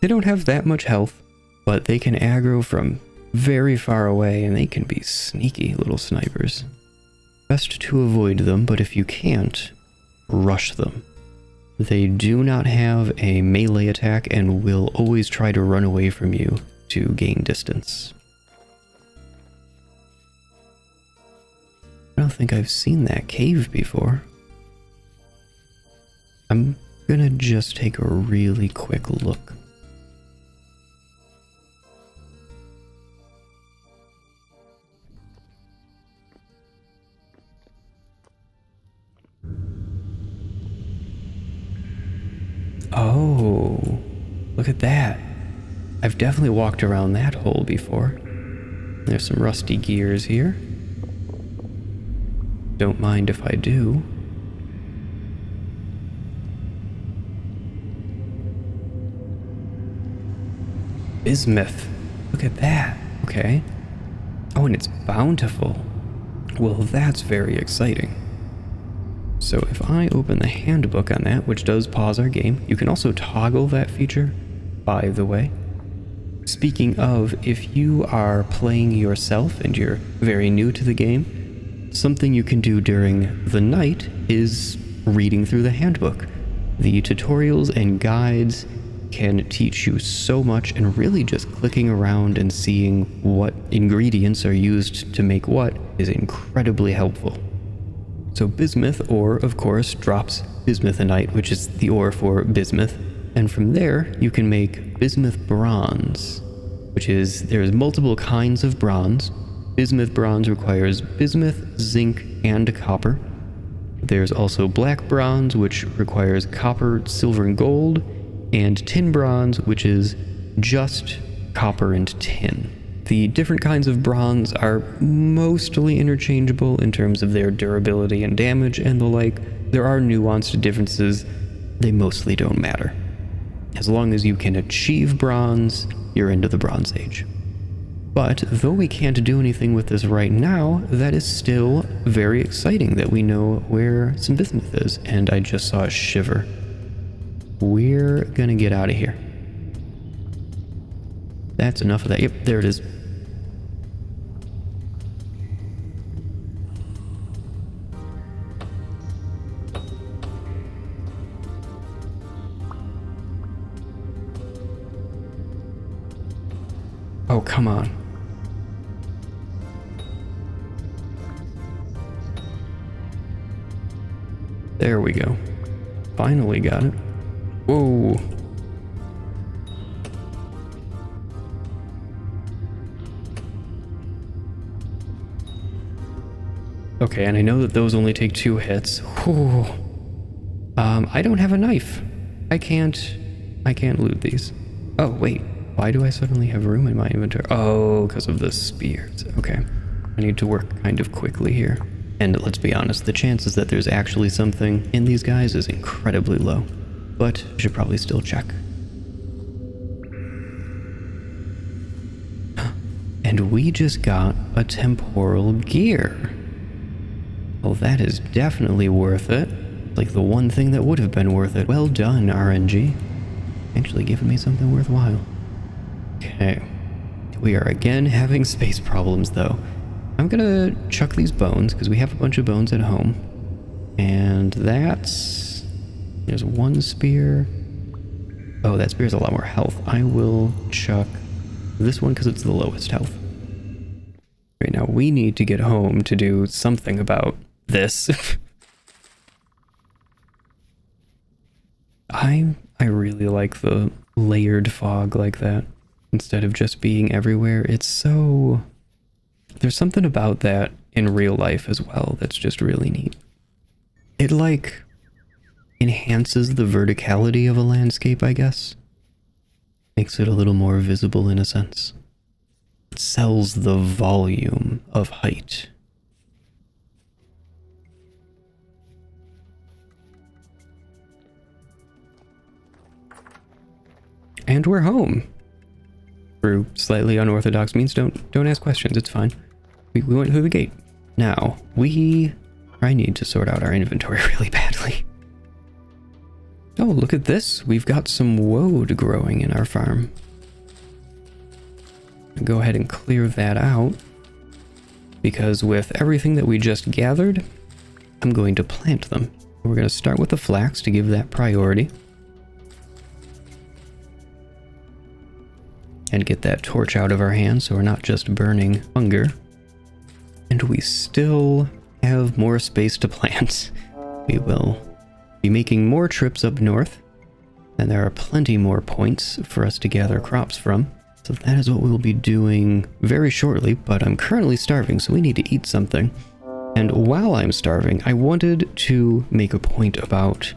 They don't have that much health, but they can aggro from very far away, and they can be sneaky little snipers. Best to avoid them, but if you can't, rush them. They do not have a melee attack and will always try to run away from you to gain distance. I don't think I've seen that cave before. I'm gonna just take a really quick look. Oh, look at that. I've definitely walked around that hole before. There's some rusty gears here. Don't mind if I do. Bismuth. Look at that. Okay. Oh, and it's bountiful. Well, that's very exciting. So if I open the handbook on that, which does pause our game, you can also toggle that feature, by the way. Speaking of, if you are playing yourself and you're very new to the game, something you can do during the night is reading through the handbook. The tutorials and guides can teach you so much, and really just clicking around and seeing what ingredients are used to make what is incredibly helpful. So bismuth ore, of course, drops bismuthinite, which is the ore for bismuth, and from there you can make bismuth bronze, which is, there's multiple kinds of bronze. Bismuth bronze requires bismuth, zinc, and copper. There's also black bronze, which requires copper, silver, and gold, and tin bronze, which is just copper and tin. The different kinds of bronze are mostly interchangeable in terms of their durability and damage and the like. There are nuanced differences. They mostly don't matter. As long as you can achieve bronze, you're into the Bronze Age. But though we can't do anything with this right now, that is still very exciting that we know where some bismuth is. And I just saw a shiver. We're gonna get out of here. That's enough of that. Yep, there it is. Oh, come on. There we go. Finally got it. Whoa. Okay, and I know that those only take 2 hits. Whew. I don't have a knife. I can't loot these. Oh, wait. Why do I suddenly have room in my inventory? Oh, because of the spears. Okay. I need to work kind of quickly here. And let's be honest, the chances that there's actually something in these guys is incredibly low. But I should probably still check. And we just got a temporal gear. Well, that is definitely worth it. Like the one thing that would have been worth it. Well done, RNG. Actually giving me something worthwhile. Okay. We are again having space problems, though. I'm gonna chuck these bones, because we have a bunch of bones at home. And that's... There's 1 spear. Oh, that spear has a lot more health. I will chuck this one, because it's the lowest health. Right now, we need to get home to do something about this. I really like the layered fog like that. Instead of just being everywhere, it's so... There's something about that in real life as well that's just really neat. It, like, enhances the verticality of a landscape, I guess. Makes it a little more visible in a sense. It sells the volume of height. And we're home. Through slightly unorthodox means. Don't ask questions, it's fine. We went through the gate. Now, I need to sort out our inventory really badly. Oh, look at this. We've got some woad growing in our farm. Go ahead and clear that out. Because with everything that we just gathered, I'm going to plant them. We're going to start with the flax to give that priority. And get that torch out of our hands so we're not just burning hunger. And we still have more space to plant. We will be making more trips up north, and there are plenty more points for us to gather crops from. So that is what we'll be doing very shortly, but I'm currently starving, so we need to eat something. And while I'm starving, I wanted to make a point about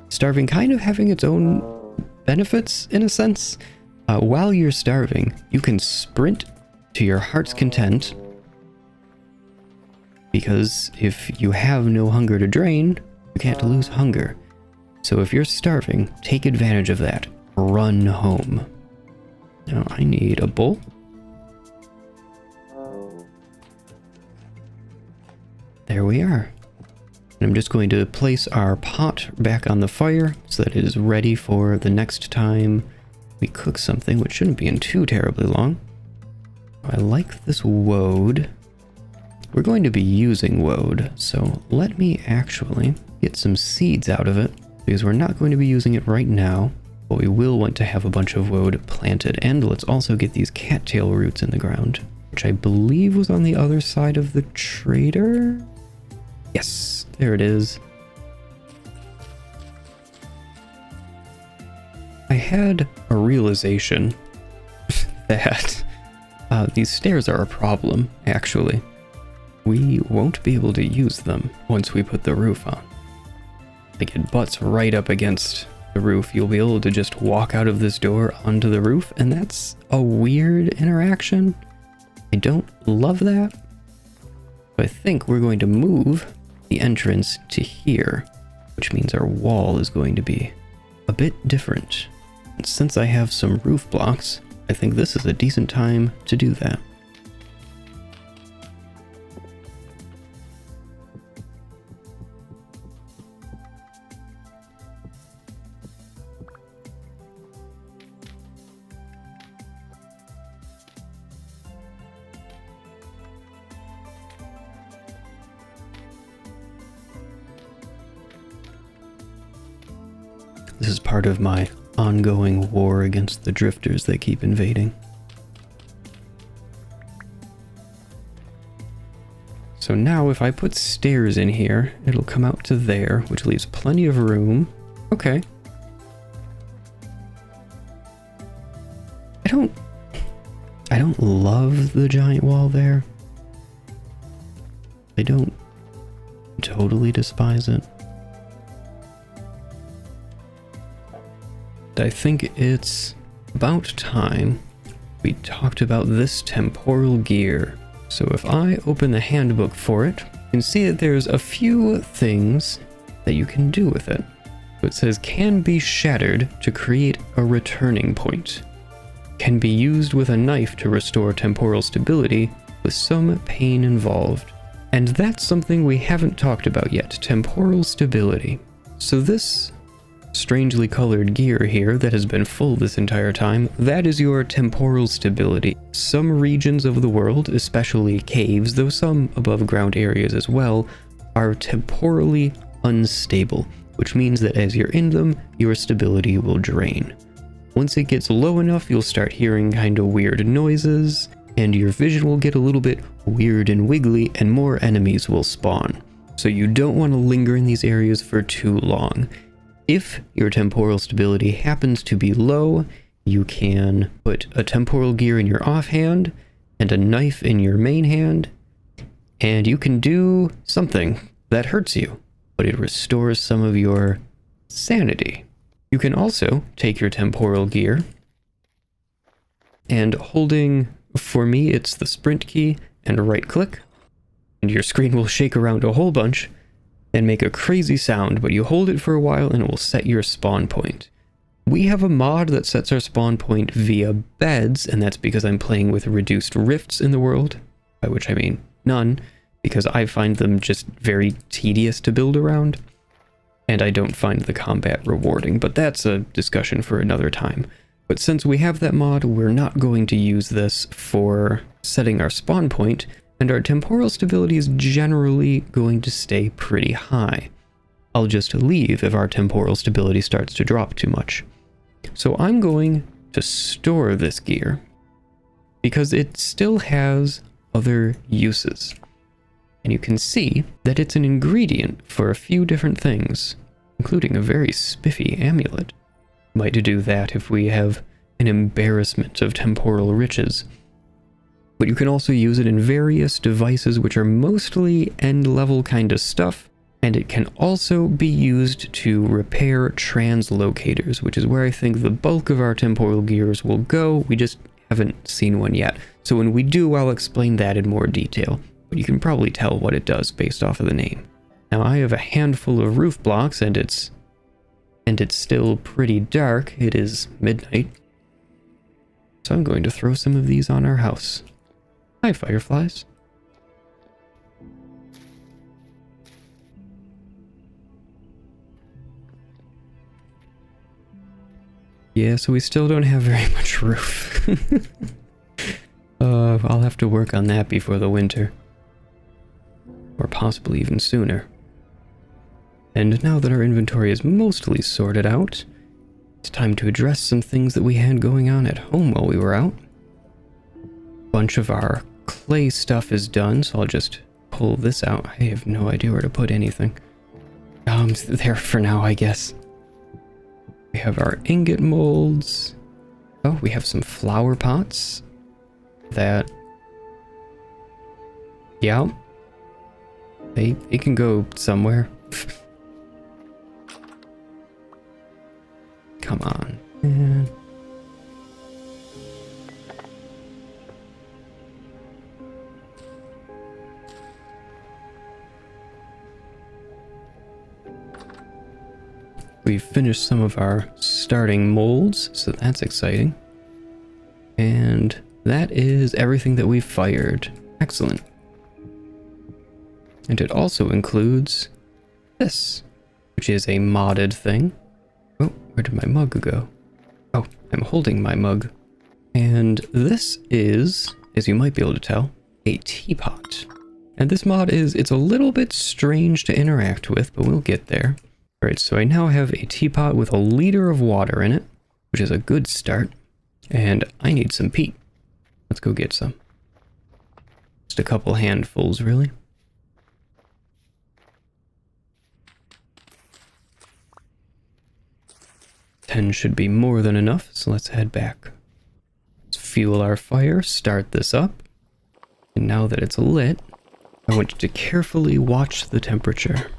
starving kind of having its own benefits, in a sense. While you're starving, you can sprint to your heart's content, because if you have no hunger to drain, you can't lose hunger. So if you're starving, take advantage of that. Run home. Now I need a bowl. There we are. And I'm just going to place our pot back on the fire so that it is ready for the next time we cook something, which shouldn't be in too terribly long. I like this woad. We're going to be using woad, so let me actually get some seeds out of it, because we're not going to be using it right now, but we will want to have a bunch of woad planted. And let's also get these cattail roots in the ground, which I believe was on the other side of the trader. Yes, there it is. I had a realization that these stairs are a problem, actually. We won't be able to use them once we put the roof on. Like, it butts right up against the roof. You'll be able to just walk out of this door onto the roof, and that's a weird interaction. I don't love that. I think we're going to move the entrance to here, which means our wall is going to be a bit different. And since I have some roof blocks, I think this is a decent time to do that. This is part of my ongoing war against the drifters that keep invading. So now if I put stairs in here, it'll come out to there, which leaves plenty of room. Okay. I don't love the giant wall there. I don't totally despise it. I think it's about time we talked about this temporal gear. So if I open the handbook for it, you can see that there's a few things that you can do with it. So it says, can be shattered to create a returning point. Can be used with a knife to restore temporal stability with some pain involved. And that's something we haven't talked about yet, temporal stability. So this strangely colored gear here that has been full this entire time, that is your temporal stability. Some regions of the world, especially caves, though some above ground areas as well, are temporally unstable, which means that as you're in them, your stability will drain. Once it gets low enough, you'll start hearing kind of weird noises, and your vision will get a little bit weird and wiggly, and more enemies will spawn. So you don't want to linger in these areas for too long. If your temporal stability happens to be low, you can put a temporal gear in your offhand and a knife in your main hand, and you can do something that hurts you, but it restores some of your sanity. You can also take your temporal gear and holding, for me, it's the sprint key and right click, and your screen will shake around a whole bunch and make a crazy sound, but you hold it for a while and it will set your spawn point. We have a mod that sets our spawn point via beds, and that's because I'm playing with reduced rifts in the world, by which I mean none, because I find them just very tedious to build around, and I don't find the combat rewarding, but that's a discussion for another time. But since we have that mod, we're not going to use this for setting our spawn point, and our temporal stability is generally going to stay pretty high. I'll just leave if our temporal stability starts to drop too much. So I'm going to store this gear because it still has other uses. And you can see that it's an ingredient for a few different things, including a very spiffy amulet. Might do that if we have an embarrassment of temporal riches. But you can also use it in various devices which are mostly end-level kind of stuff, and it can also be used to repair translocators, which is where I think the bulk of our temporal gears will go. We just haven't seen one yet. So when we do, I'll explain that in more detail, but you can probably tell what it does based off of the name. Now I have a handful of roof blocks, and it's still pretty dark. It is midnight. So I'm going to throw some of these on our house. Hi, fireflies. Yeah, so we still don't have very much roof. I'll have to work on that before the winter. Or possibly even sooner. And now that our inventory is mostly sorted out, it's time to address some things that we had going on at home while we were out. A bunch of our clay stuff is done, so I'll just pull this out. I have no idea where to put anything. There for now, I guess. We have our ingot molds. Oh, we have some flower pots. That... yeah. They can go somewhere. Come on, man. We've finished some of our starting molds, so that's exciting. And that is everything that we've fired. Excellent. And it also includes this, which is a modded thing. Oh, where did my mug go? Oh, I'm holding my mug. And this is, as you might be able to tell, a teapot. And this mod it's a little bit strange to interact with, but we'll get there. Alright, so I now have a teapot with a liter of water in it, which is a good start. And I need some peat. Let's go get some. Just a couple handfuls, really. 10 should be more than enough, so let's head back. Let's fuel our fire, start this up. And now that it's lit, I want you to carefully watch the temperature.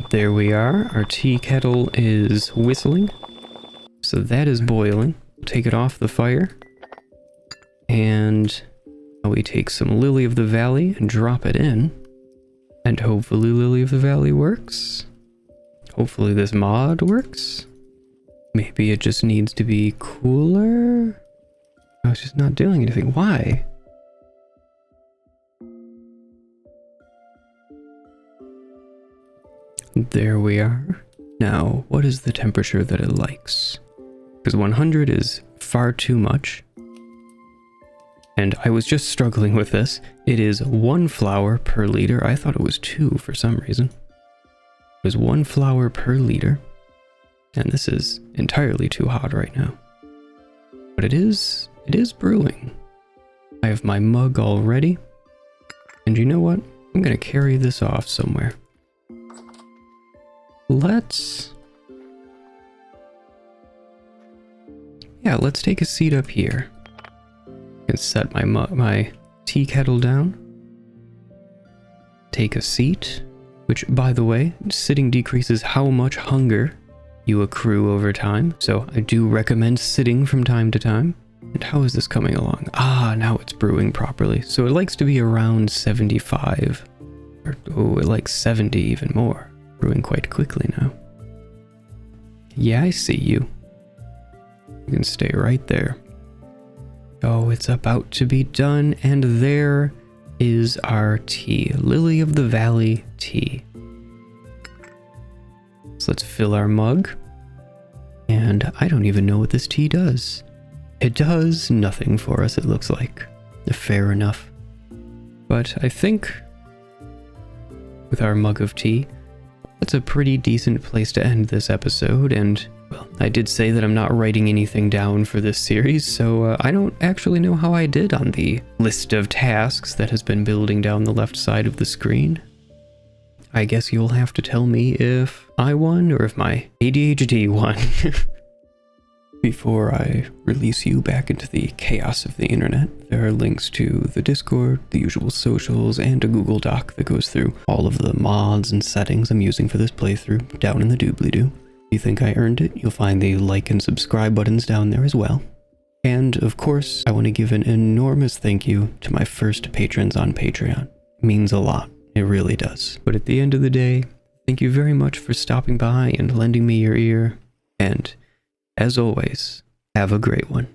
There we are. Our tea kettle is whistling. So that is boiling. Take it off the fire. And now we take some Lily of the Valley and drop it in. And hopefully Lily of the Valley works. Hopefully this mod works. Maybe it just needs to be cooler. Oh, it's just not doing anything. Why? There we are. Now, what is the temperature that it likes? Because 100 is far too much. And I was just struggling with this. It is 1 flower per liter. I thought it was 2 for some reason. It was 1 flower per liter. And this is entirely too hot right now. But it is brewing. I have my mug all ready. And you know what? I'm going to carry this off somewhere. Let's take a seat up here. I can set my tea kettle down. Take a seat, which, by the way, sitting decreases how much hunger you accrue over time, so I do recommend sitting from time to time. And how is this coming along? Ah, now it's brewing properly. So it likes to be around 75, or it likes 70 even more. Brewing quite quickly now. Yeah, I see you. You can stay right there. Oh, it's about to be done, and there is our tea. Lily of the Valley tea. So let's fill our mug. And I don't even know what this tea does. It does nothing for us, it looks like. Fair enough. But I think with our mug of tea, that's a pretty decent place to end this episode, and, well, I did say that I'm not writing anything down for this series, so I don't actually know how I did on the list of tasks that has been building down the left side of the screen. I guess you'll have to tell me if I won or if my ADHD won. Before I release you back into the chaos of the internet, there are links to the Discord, the usual socials, and a Google Doc that goes through all of the mods and settings I'm using for this playthrough down in the doobly-doo. If you think I earned it, you'll find the like and subscribe buttons down there as well. And, of course, I want to give an enormous thank you to my first patrons on Patreon. It means a lot. It really does. But at the end of the day, thank you very much for stopping by and lending me your ear, and as always, have a great one.